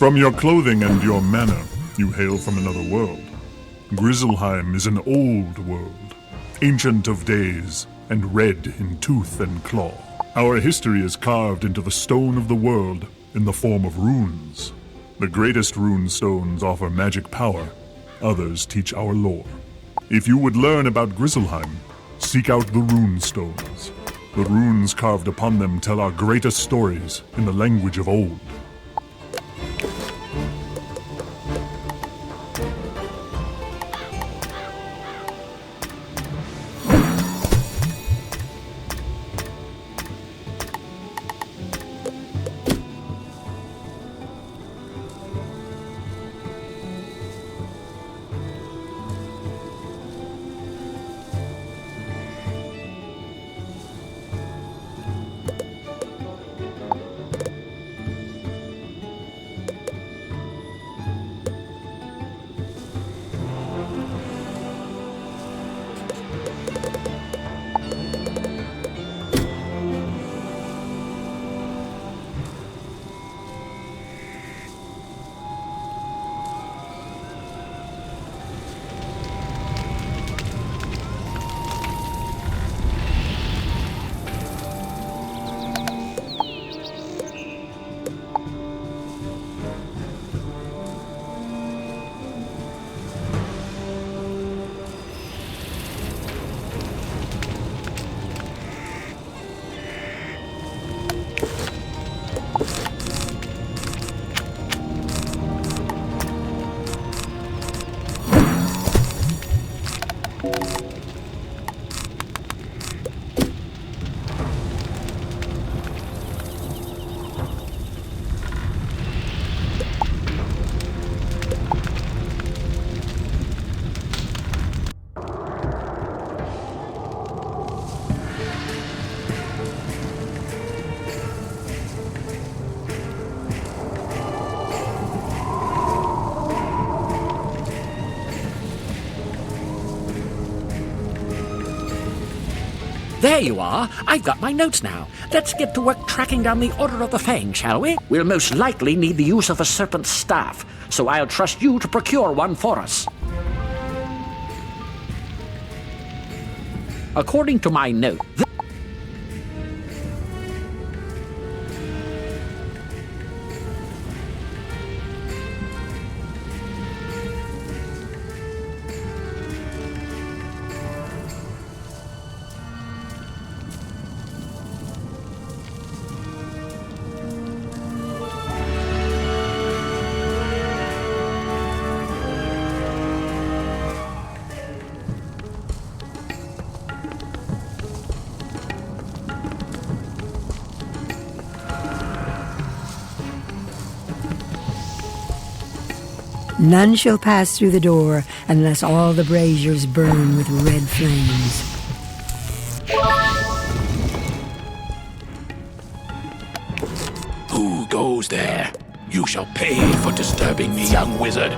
From your clothing and your manner, you hail from another world. Grizzleheim is an old world, ancient of days, and red in tooth and claw. Our history is carved into the stone of the world in the form of runes. The greatest rune stones offer magic power, others teach our lore. If you would learn about Grizzleheim, seek out the rune stones. The runes carved upon them tell our greatest stories in the language of old. There you are. I've got my notes now. Let's get to work tracking down the Order of the Fang, shall we? We'll most likely need the use of a serpent's staff, so I'll trust you to procure one for us. According to my note, None shall pass through the door unless all the braziers burn with red flames. Who goes there? You shall pay for disturbing me, young wizard.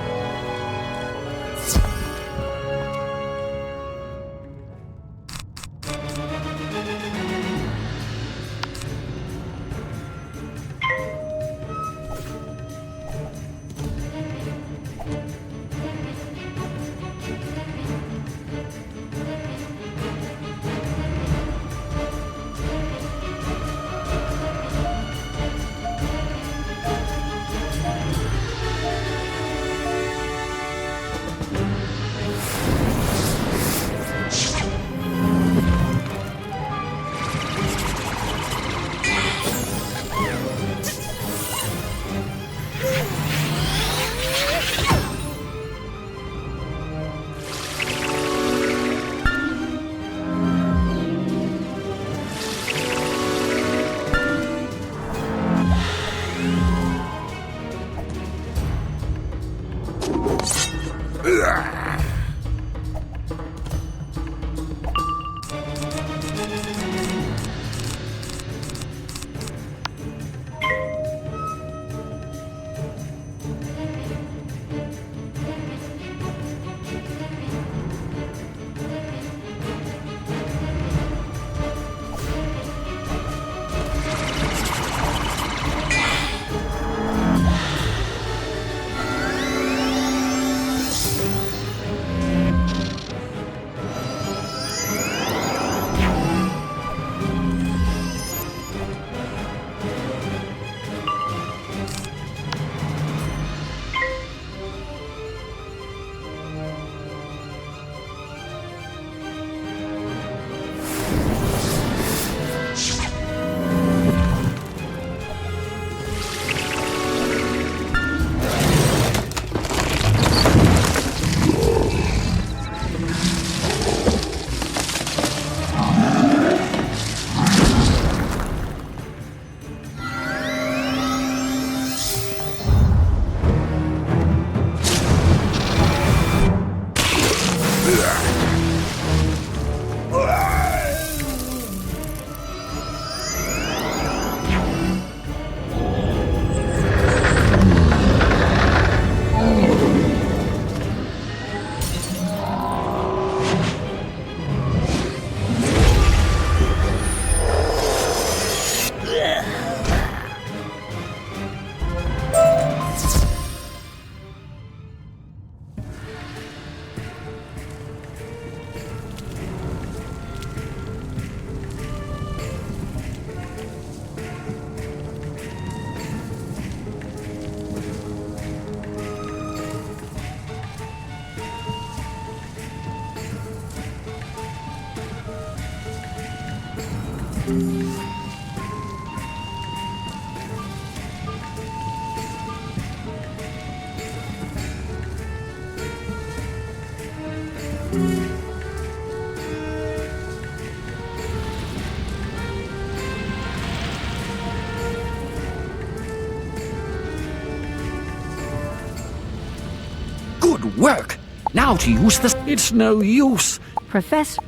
didn't work. Now to use this... It's no use. Professor...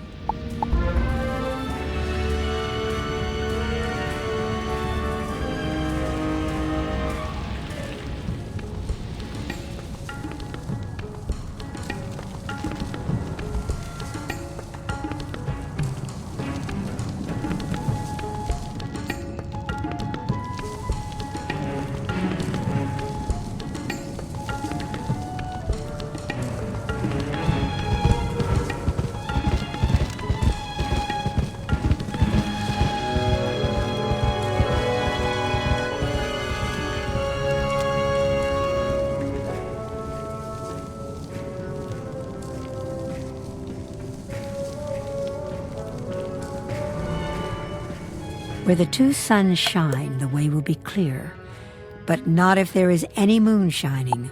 Where the two suns shine, the way will be clear, but not if there is any moon shining.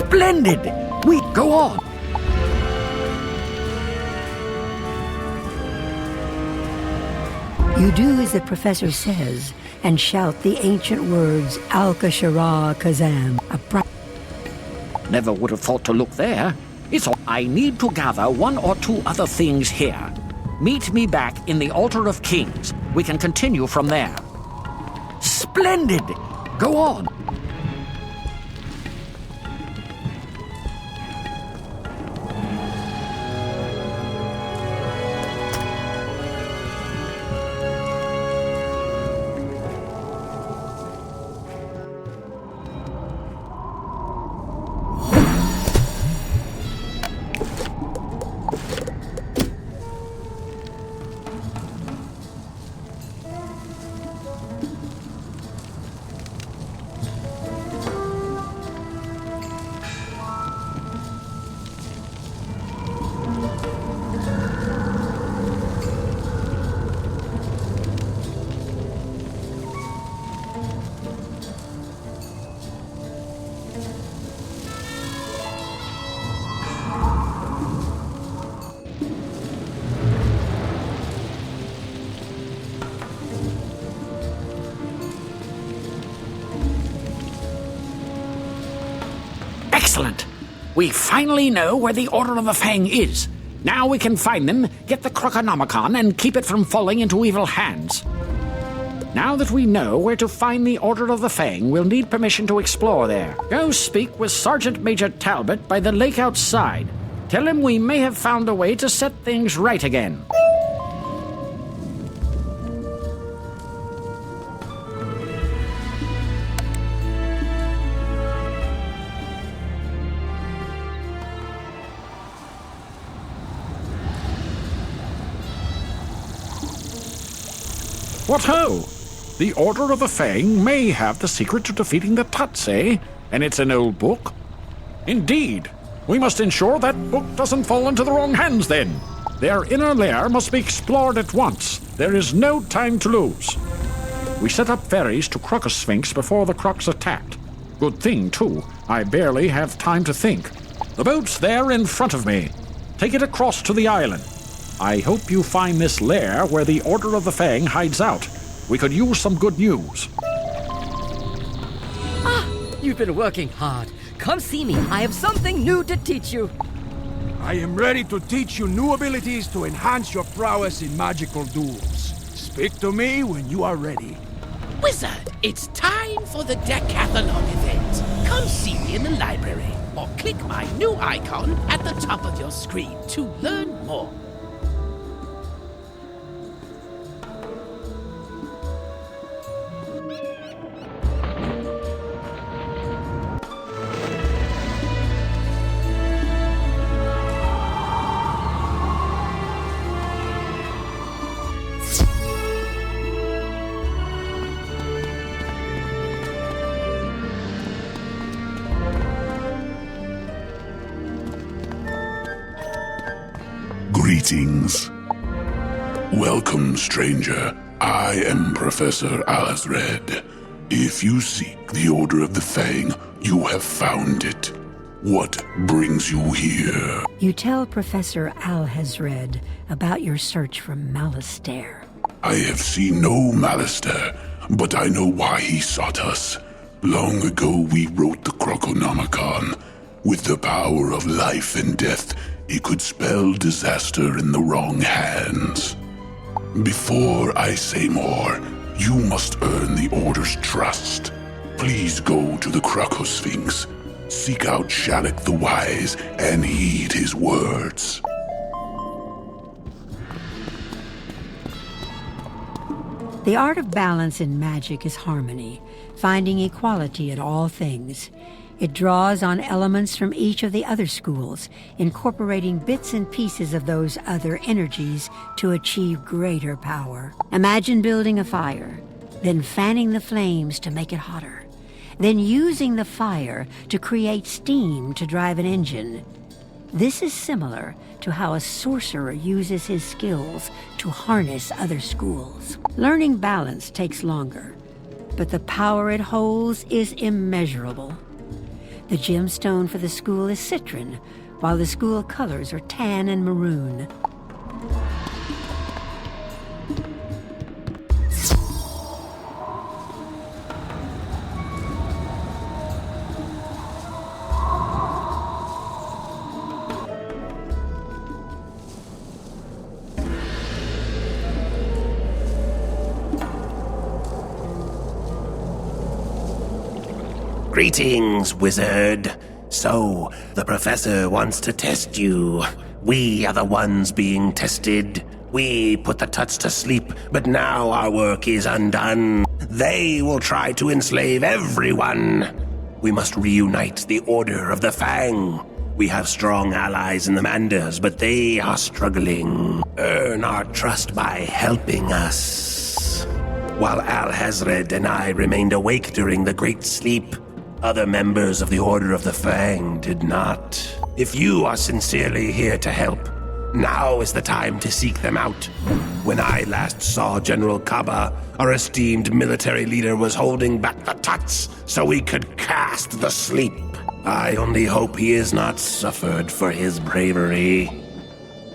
Splendid! We go on. You do as the professor says and shout the ancient words Al-Kashara Kazam. Never would have thought to look there. It's all. I need to gather one or two other things here. Meet me back in the Altar of Kings. We can continue from there. Splendid! Go on. Excellent. We finally know where the Order of the Fang is. Now we can find them, get the Croconomicon, and keep it from falling into evil hands. Now that we know where to find the Order of the Fang, we'll need permission to explore there. Go speak with Sergeant Major Talbot by the lake outside. Tell him we may have found a way to set things right again. What ho! The Order of the Fang may have the secret to defeating the Tuts, eh? And it's an old book? Indeed. We must ensure that book doesn't fall into the wrong hands then. Their inner lair must be explored at once. There is no time to lose. We set up ferries to Crocus Sphinx before the Crocs attacked. Good thing, too. I barely have time to think. The boat's there in front of me. Take it across to the island. I hope you find this lair where the Order of the Fang hides out. We could use some good news. You've been working hard. Come see me. I have something new to teach you. I am ready to teach you new abilities to enhance your prowess in magical duels. Speak to me when you are ready. Wizard, it's time for the Decathlon event. Come see me in the library, or click my new icon at the top of your screen to learn more. Greetings. Welcome, stranger. I am Professor Alazred. If you seek the Order of the Fang, you have found it. What brings you here? You tell Professor Alhazred about your search for Malistaire. I have seen no Malistaire, but I know why he sought us. Long ago we wrote the Croconomicon. With the power of life and death, it could spell disaster in the wrong hands. Before I say more, you must earn the Order's trust. Please go to the Crocosphinx, seek out Shalak the Wise, and heed his words. The art of balance in magic is harmony, finding equality in all things. It draws on elements from each of the other schools, incorporating bits and pieces of those other energies to achieve greater power. Imagine building a fire, then fanning the flames to make it hotter, then using the fire to create steam to drive an engine. This is similar to how a sorcerer uses his skills to harness other schools. Learning balance takes longer, but the power it holds is immeasurable. The gemstone for the school is citron, while the school colors are tan and maroon. Greetings, wizard. So, the professor wants to test you. We are the ones being tested. We put the Tuts to sleep, but now our work is undone. They will try to enslave everyone. We must reunite the Order of the Fang. We have strong allies in the Manders, but they are struggling. Earn our trust by helping us. While Al-Hazred and I remained awake during the Great Sleep, other members of the Order of the Fang did not. If you are sincerely here to help, now is the time to seek them out. When I last saw General Kaba, our esteemed military leader was holding back the Tuts so we could cast the sleep. I only hope he has not suffered for his bravery.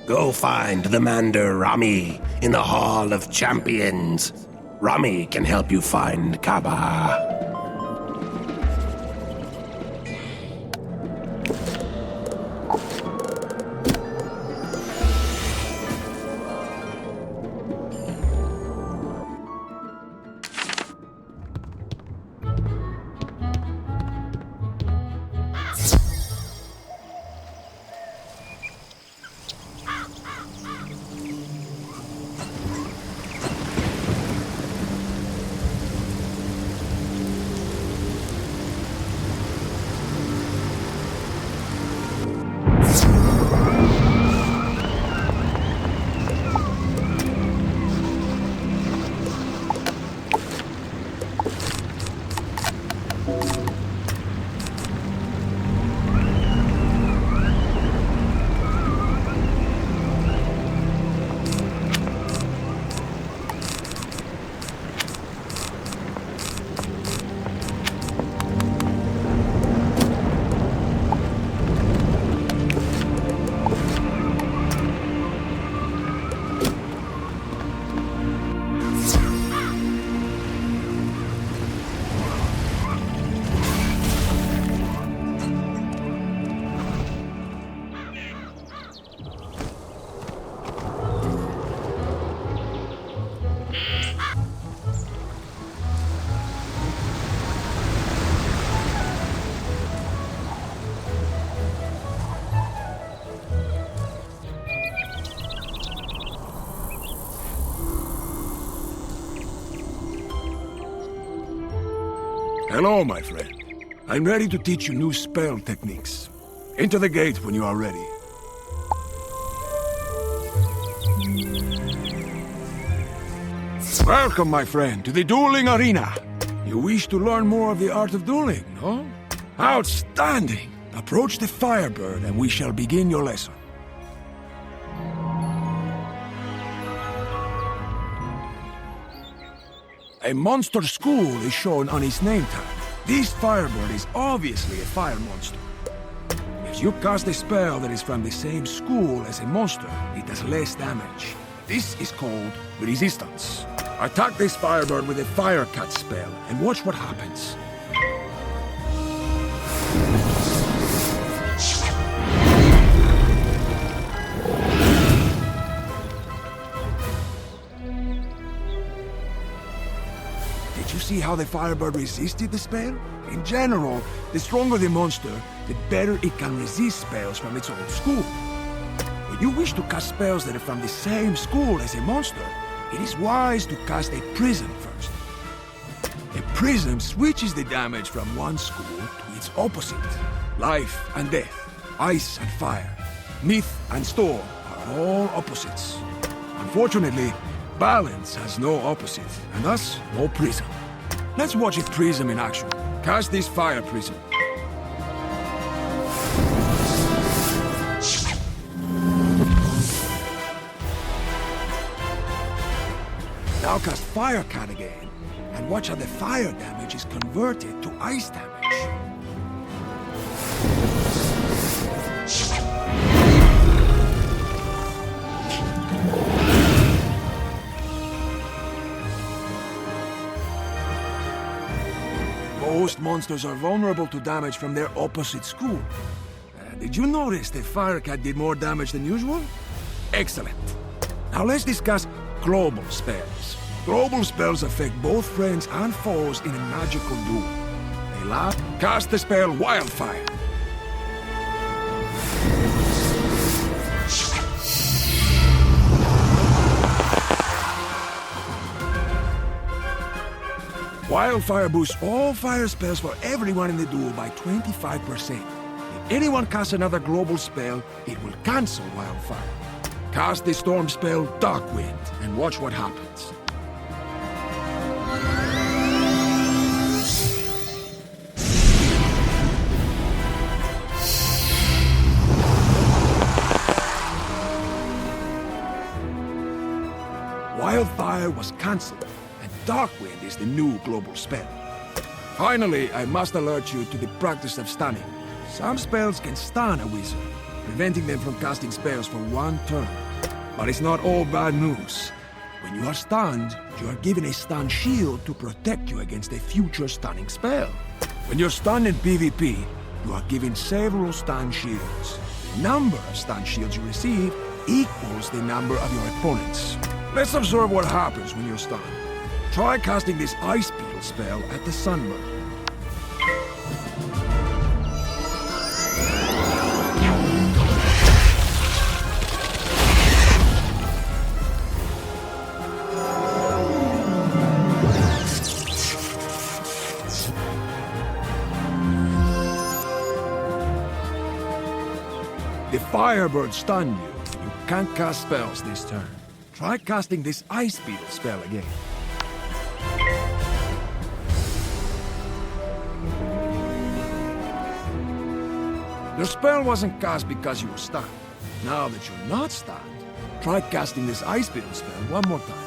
Go find the Mander Rami in the Hall of Champions. Rami can help you find Kaba. Hello, my friend. I'm ready to teach you new spell techniques. Enter the gate when you are ready. Welcome, my friend, to the dueling arena. You wish to learn more of the art of dueling, no? Outstanding! Approach the Firebird and we shall begin your lesson. A monster school is shown on his name tag. This Firebird is obviously a fire monster. If you cast a spell that is from the same school as a monster, it does less damage. This is called resistance. Attack this Firebird with a Fire Cut spell and watch what happens. Did you see how the Firebird resisted the spell? In general, the stronger the monster, the better it can resist spells from its own school. When you wish to cast spells that are from the same school as a monster, it is wise to cast a prism first. A prism switches the damage from one school to its opposite. Life and death, ice and fire, myth and storm are all opposites. Unfortunately, balance has no opposite, and thus no prism. Let's watch a prism in action. Cast this fire prism. Now cast Fire Cut again, and watch how the fire damage is converted to ice damage. Most monsters are vulnerable to damage from their opposite school. Did you notice that Firecat did more damage than usual? Excellent. Now let's discuss global spells. Global spells affect both friends and foes in a magical duel. Ayla, cast the spell Wildfire. Wildfire boosts all fire spells for everyone in the duel by 25%. If anyone casts another global spell, it will cancel Wildfire. Cast the storm spell Dark Wind and watch what happens. Wildfire was cancelled, and Dark Wind is the new global spell. Finally, I must alert you to the practice of stunning. Some spells can stun a wizard, preventing them from casting spells for one turn. But it's not all bad news. When you are stunned, you are given a stun shield to protect you against a future stunning spell. When you're stunned in PvP, you are given several stun shields. The number of stun shields you receive equals the number of your opponents. Let's observe what happens when you're stunned. Try casting this Ice Beetle spell at the Sunburn. The Firebird stunned you. You can't cast spells this turn. Try casting this Ice Beetle spell again. Your spell wasn't cast because you were stunned. Now that you're not stunned, try casting this Ice Beetle spell one more time.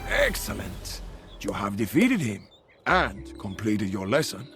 Excellent. You have defeated him and completed your lesson.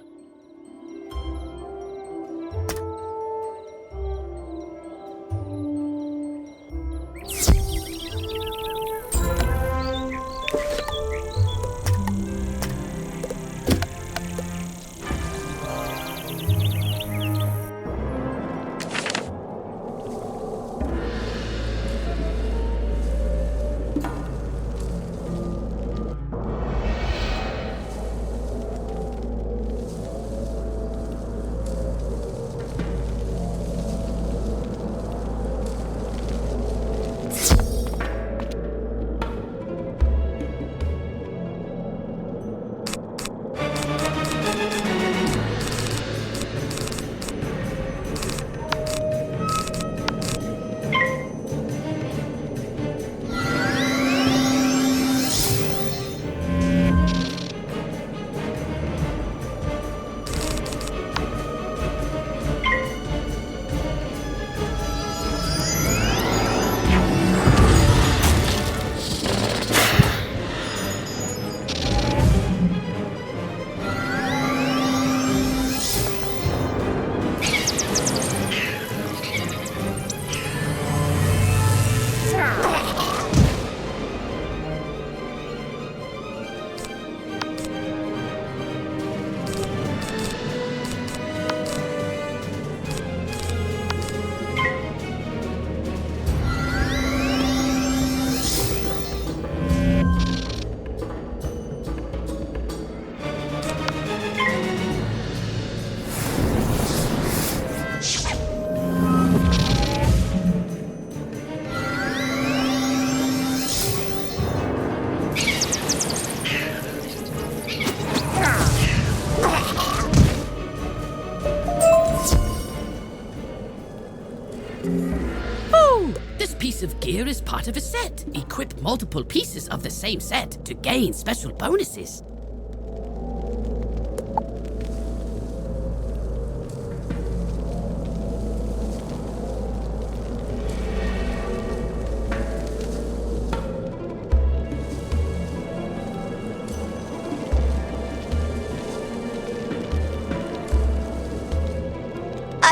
Of gear is part of a set. Equip multiple pieces of the same set to gain special bonuses.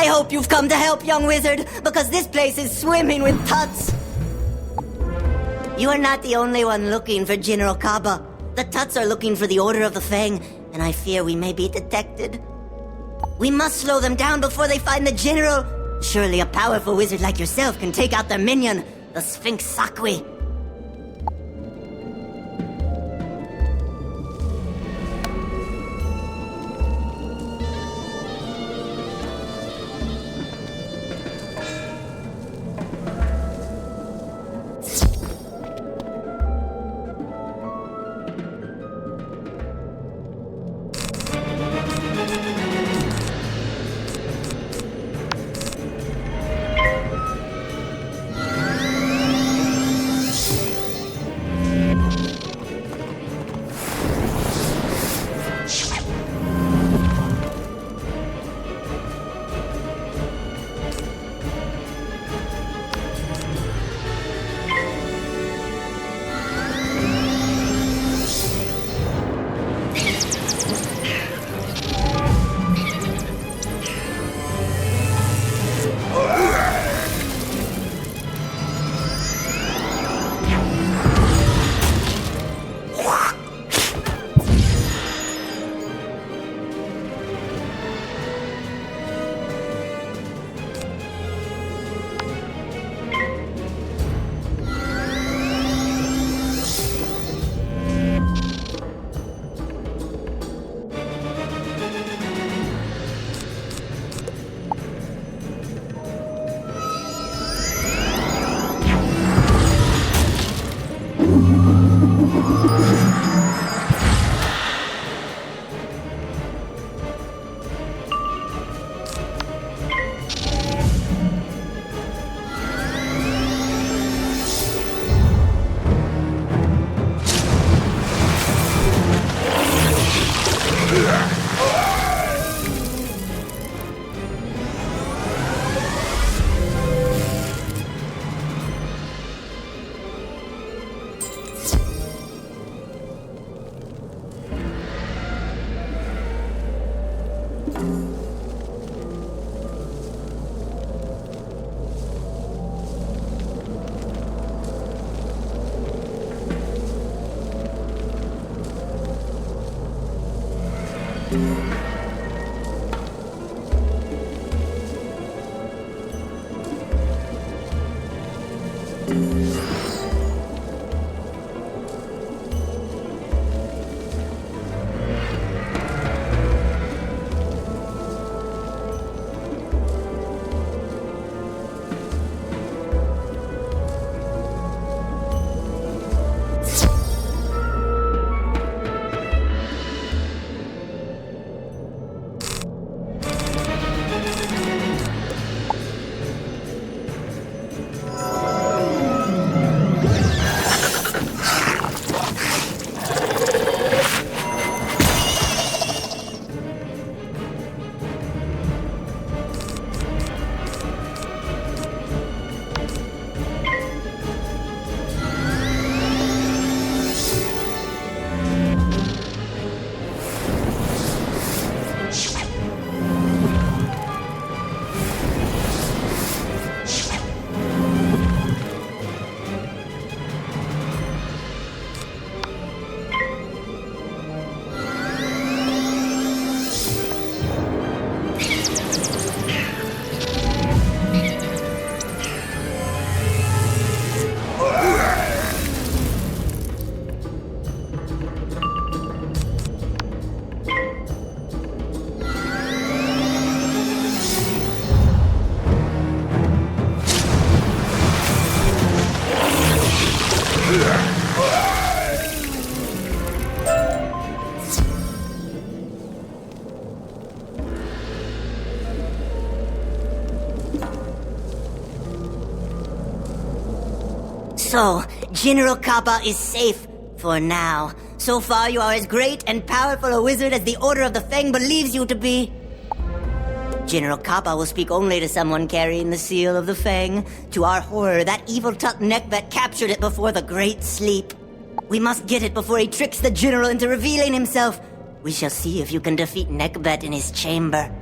I hope you've come to help, young wizard, because this place is swimming with tuts. You are not the only one looking for General Kaba. The tuts are looking for the Order of the Fang, and I fear we may be detected. We must slow them down before they find the General. Surely a powerful wizard like yourself can take out their minion, the Sphinx Sakwi. So, General Kappa is safe for now. So far, you are as great and powerful a wizard as the Order of the Fang believes you to be. General Kappa will speak only to someone carrying the seal of the Fang. To our horror, that evil Tut Neckbet captured it before the Great Sleep. We must get it before he tricks the General into revealing himself. We shall see if you can defeat Neckbet in his chamber.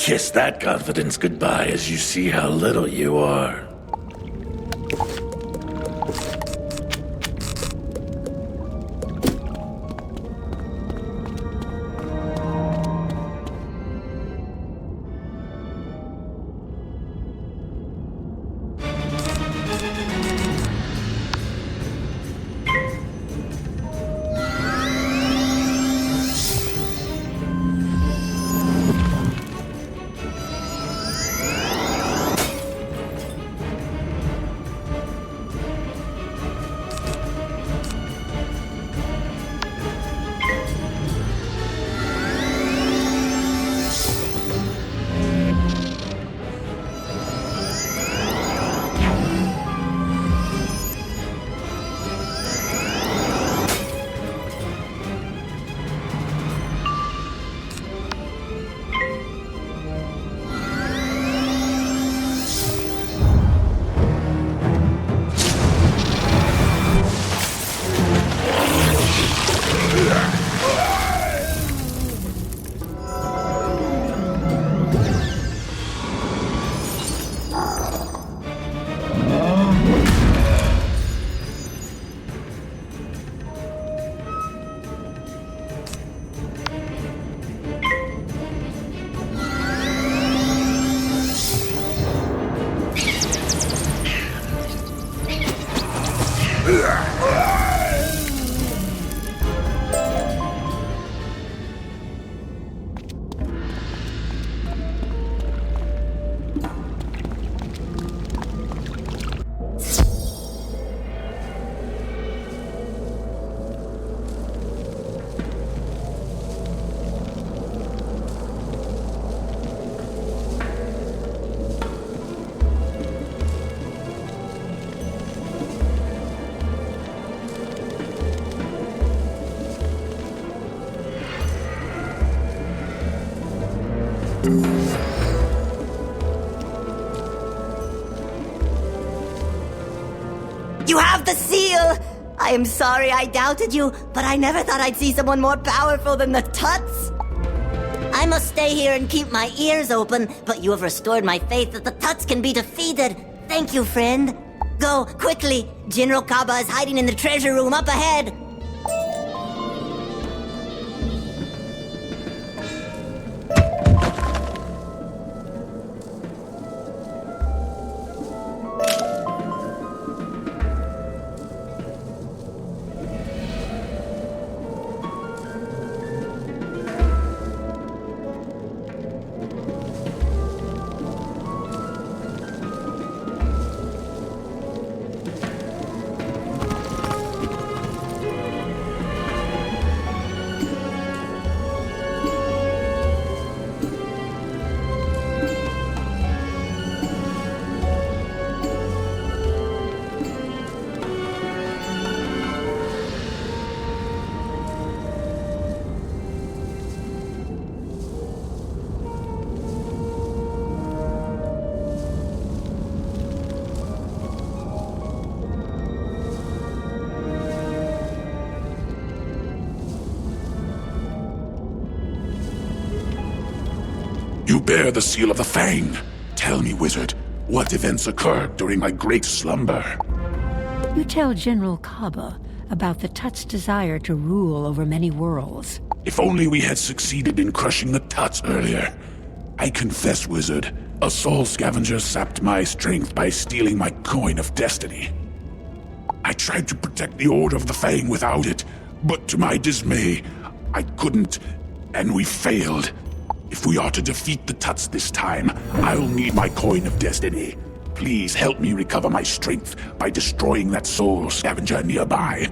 kiss that confidence goodbye as you see how little you are. You have the seal! I am sorry I doubted you, but I never thought I'd see someone more powerful than the Tuts. I must stay here and keep my ears open, but you have restored my faith that the Tuts can be defeated. Thank you, friend. Go, quickly. General Kaba is hiding in the treasure room up ahead. You bear the seal of the Fang. Tell me, wizard, what events occurred during my great slumber? You tell General Kaba about the Tut's desire to rule over many worlds. If only we had succeeded in crushing the Tuts earlier. I confess, wizard, a soul scavenger sapped my strength by stealing my coin of destiny. I tried to protect the Order of the Fang without it, but to my dismay, I couldn't, and we failed. If we are to defeat the Tuts this time, I'll need my coin of destiny. Please help me recover my strength by destroying that soul scavenger nearby.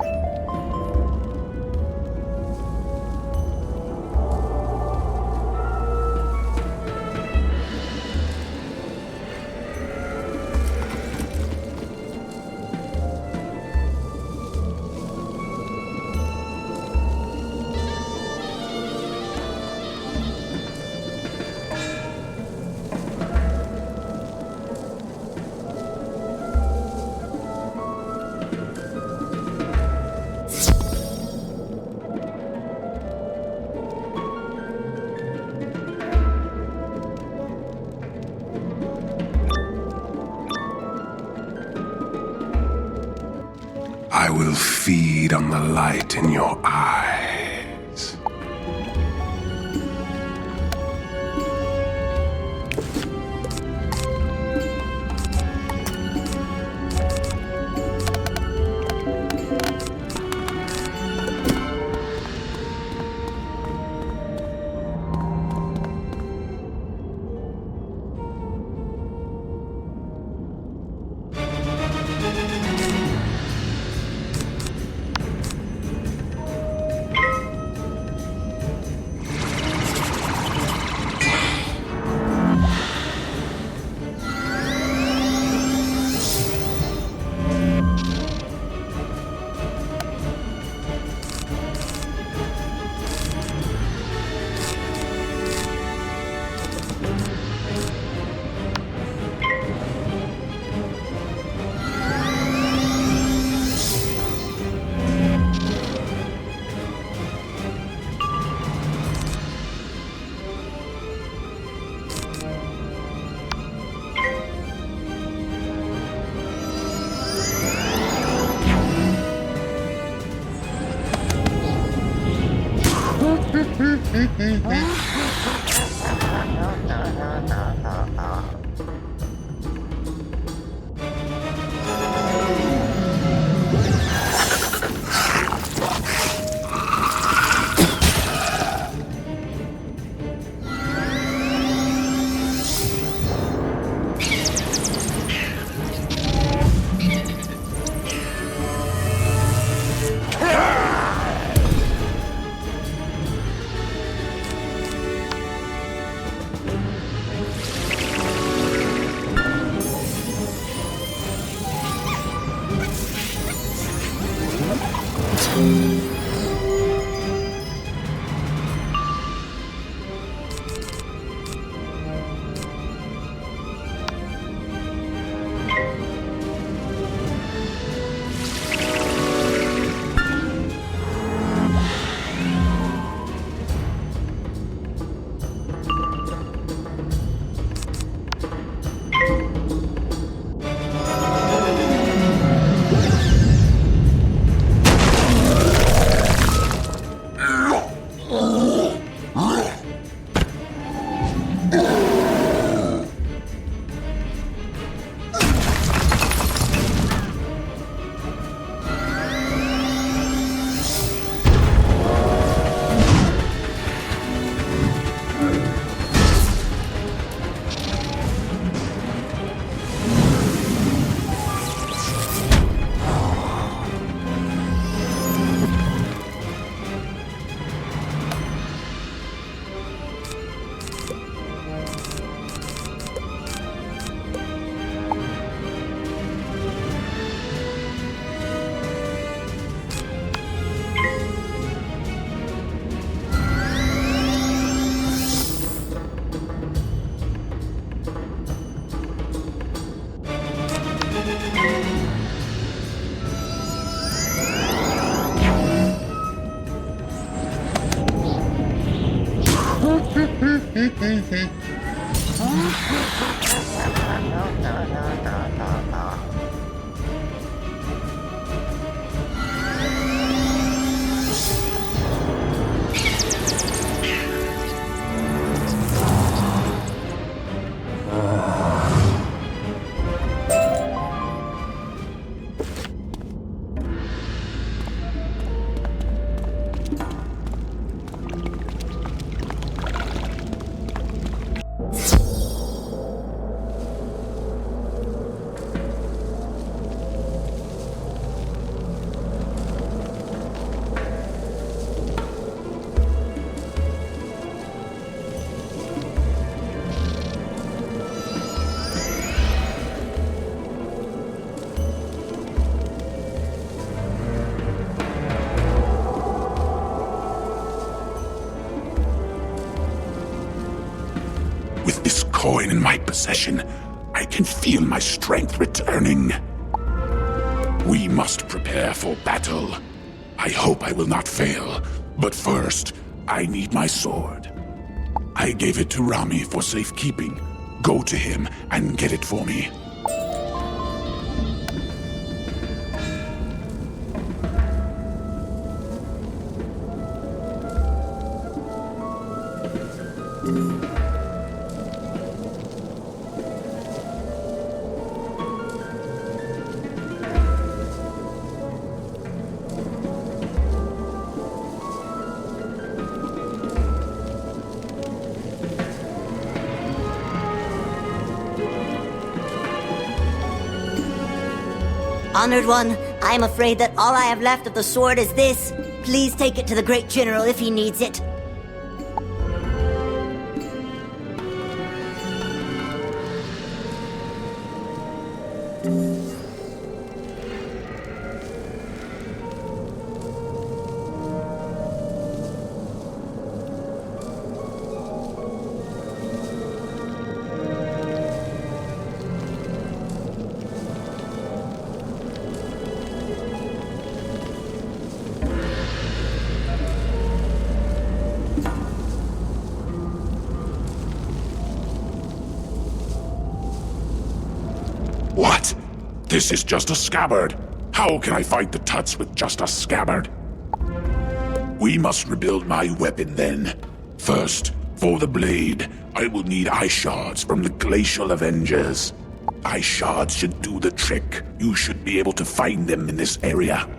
I will feed on the light in your eyes. Coin in my possession, I can feel my strength returning. We must prepare for battle. I hope I will not fail, but first, I need my sword. I gave it to Rami for safekeeping. Go to him and get it for me. Honored one, I am afraid that all I have left of the sword is this. Please take it to the great general if he needs it. What? This is just a scabbard. How can I fight the Tuts with just a scabbard? We must rebuild my weapon then. First, for the blade, I will need ice shards from the Glacial Avengers. Ice shards should do the trick. You should be able to find them in this area.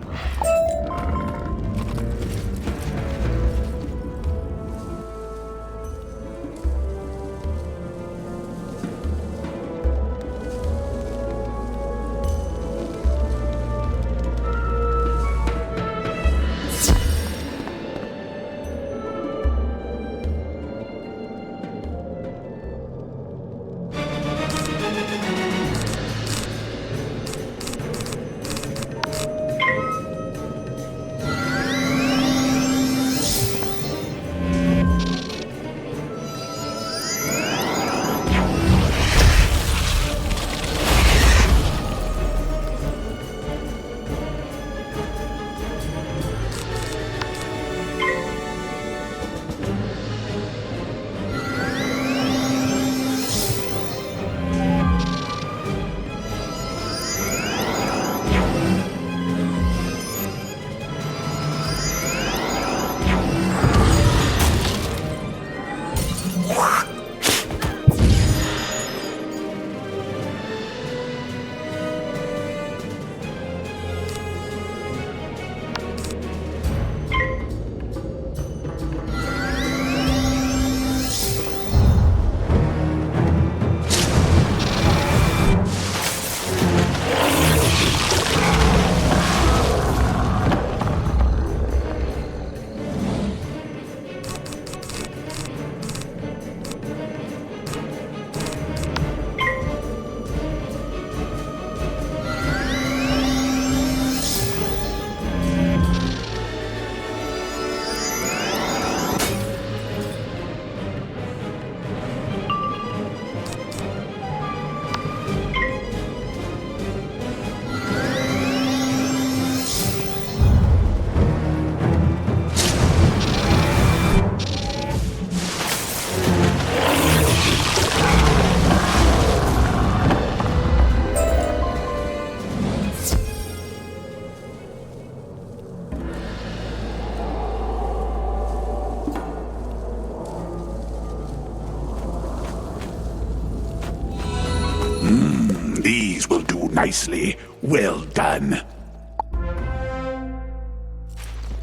These will do nicely. Well done.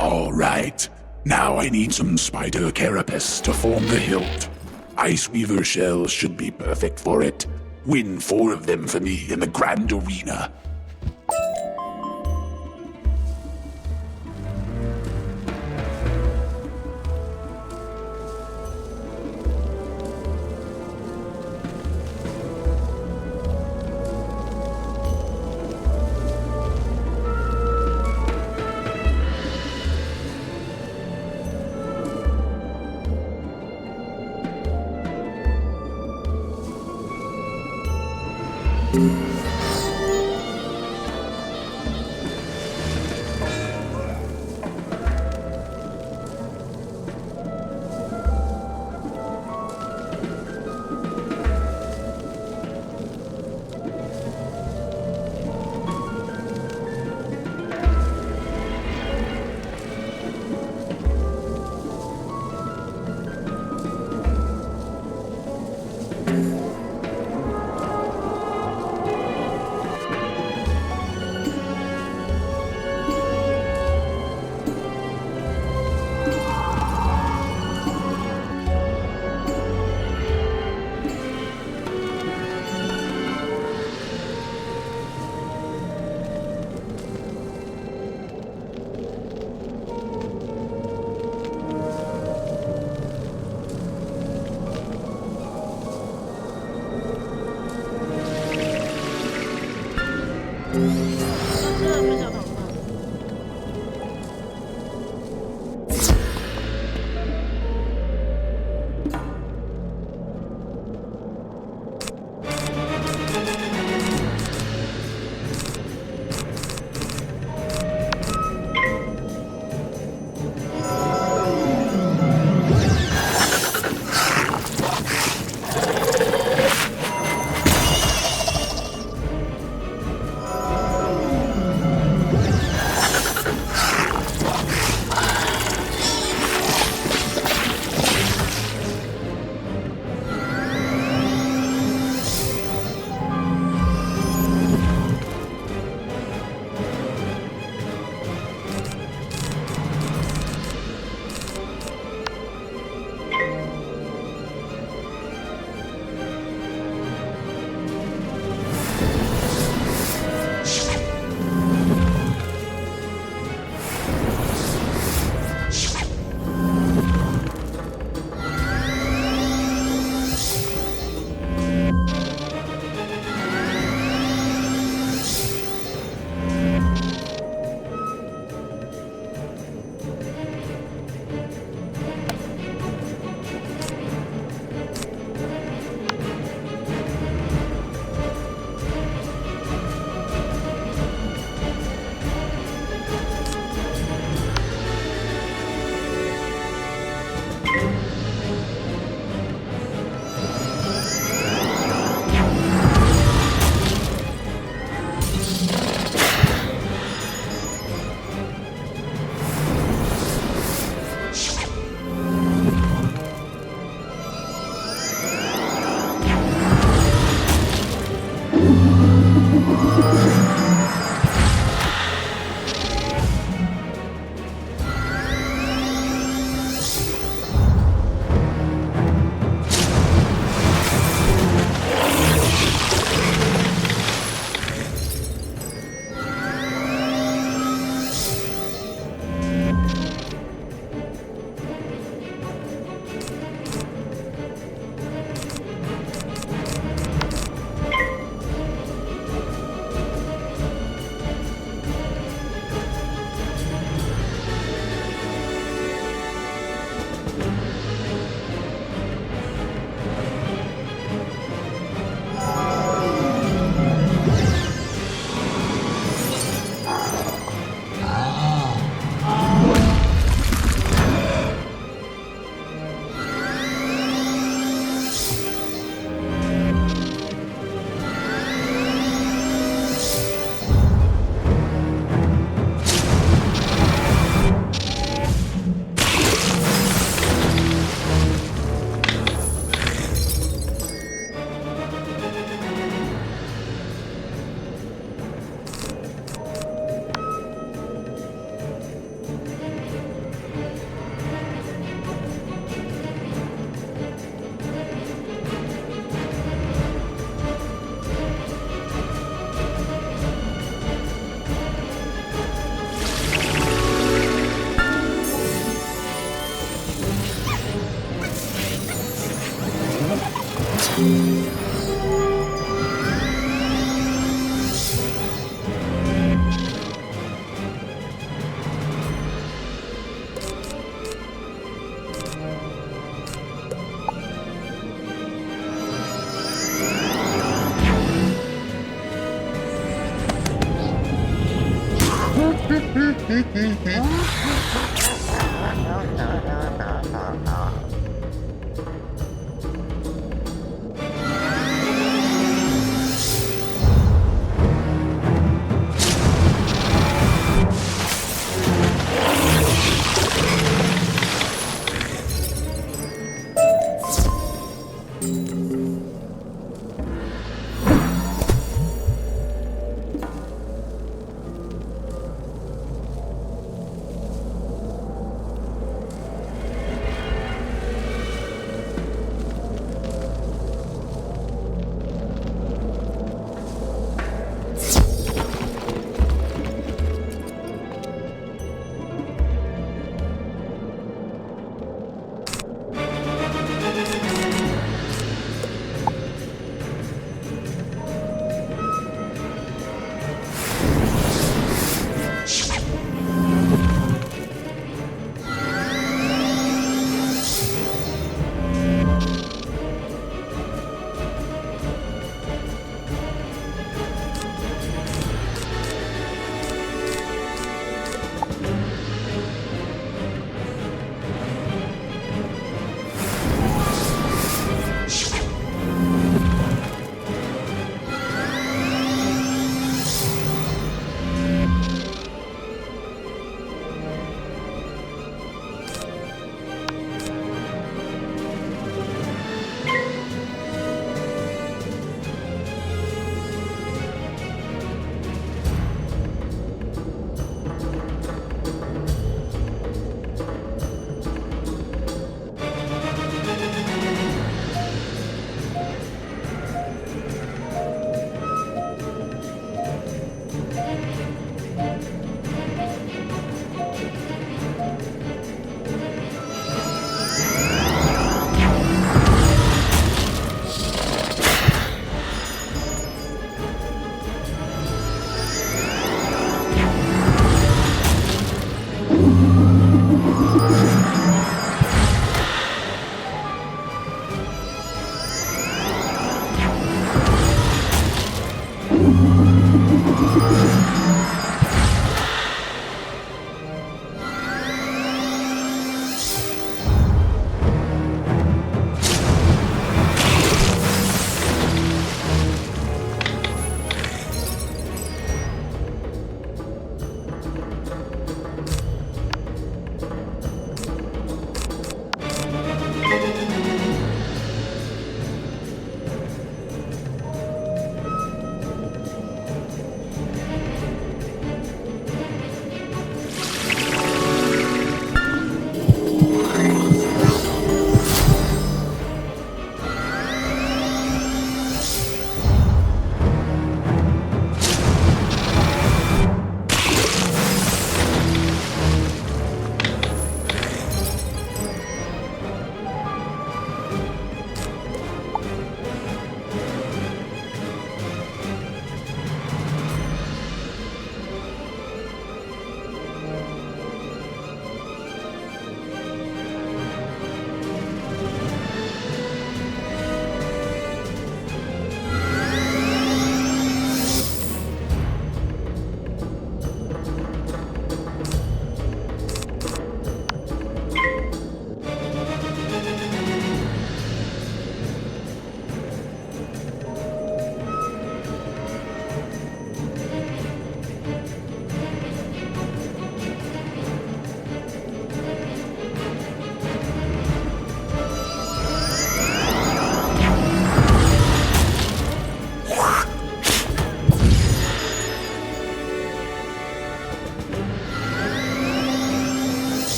All right. Now I need some spider carapace to form the hilt. Ice Weaver shells should be perfect for it. Win 4 of them for me in the Grand Arena.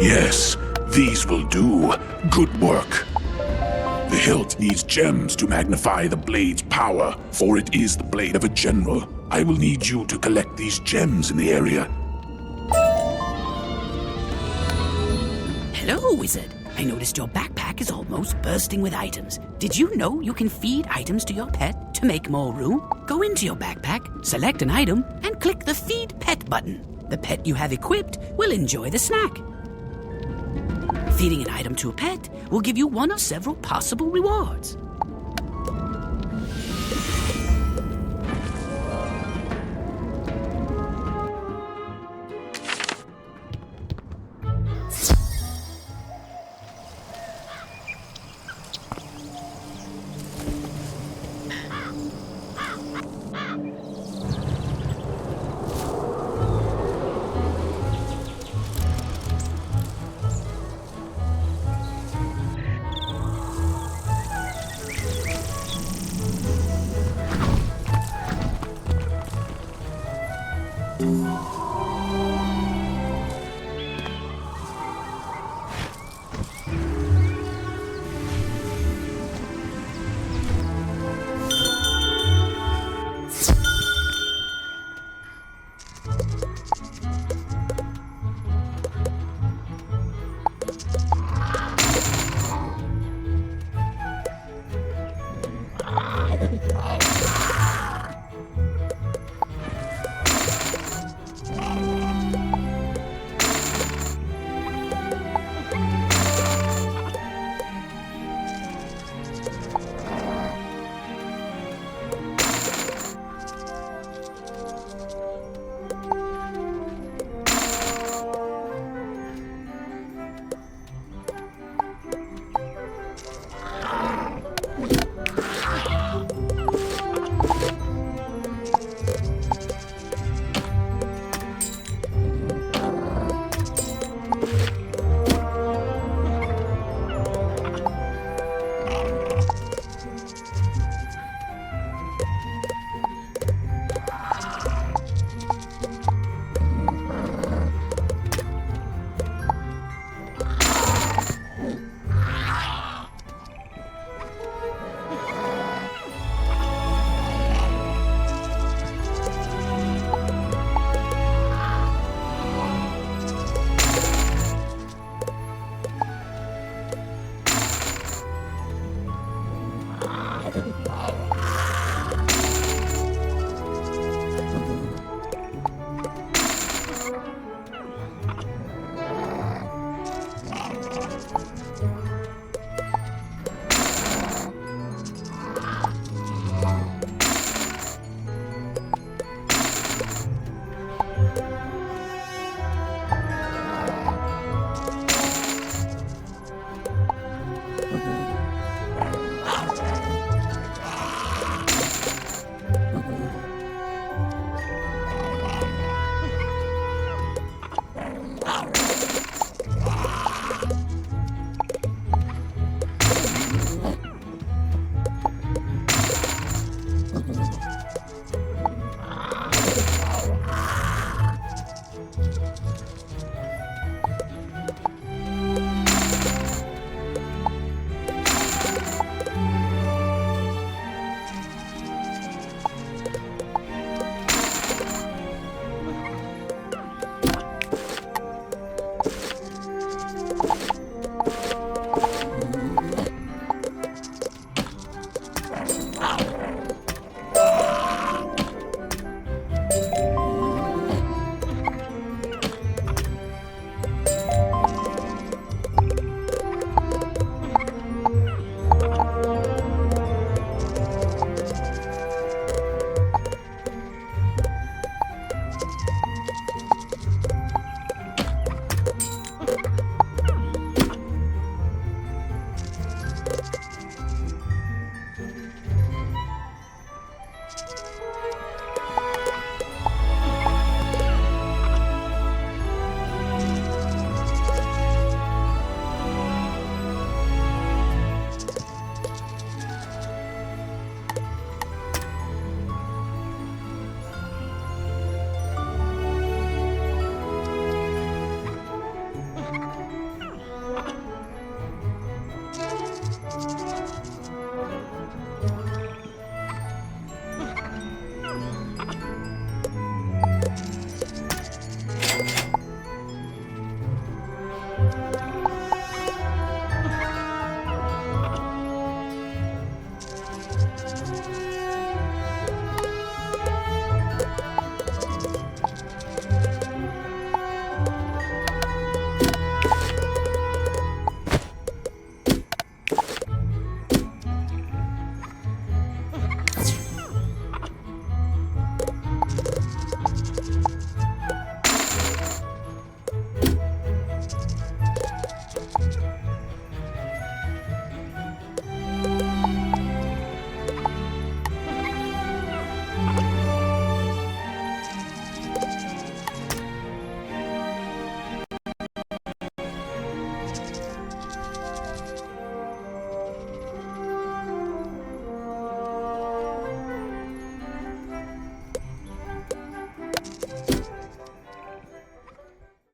Yes, these will do. Good work. The hilt needs gems to magnify the blade's power, for it is the blade of a general. I will need you to collect these gems in the area. Hello, Wizard. I noticed your backpack is almost bursting with items. Did you know you can feed items to your pet to make more room? Go into your backpack, select an item, and click the Feed Pet button. The pet you have equipped will enjoy the snack. Feeding an item to a pet will give you one of several possible rewards.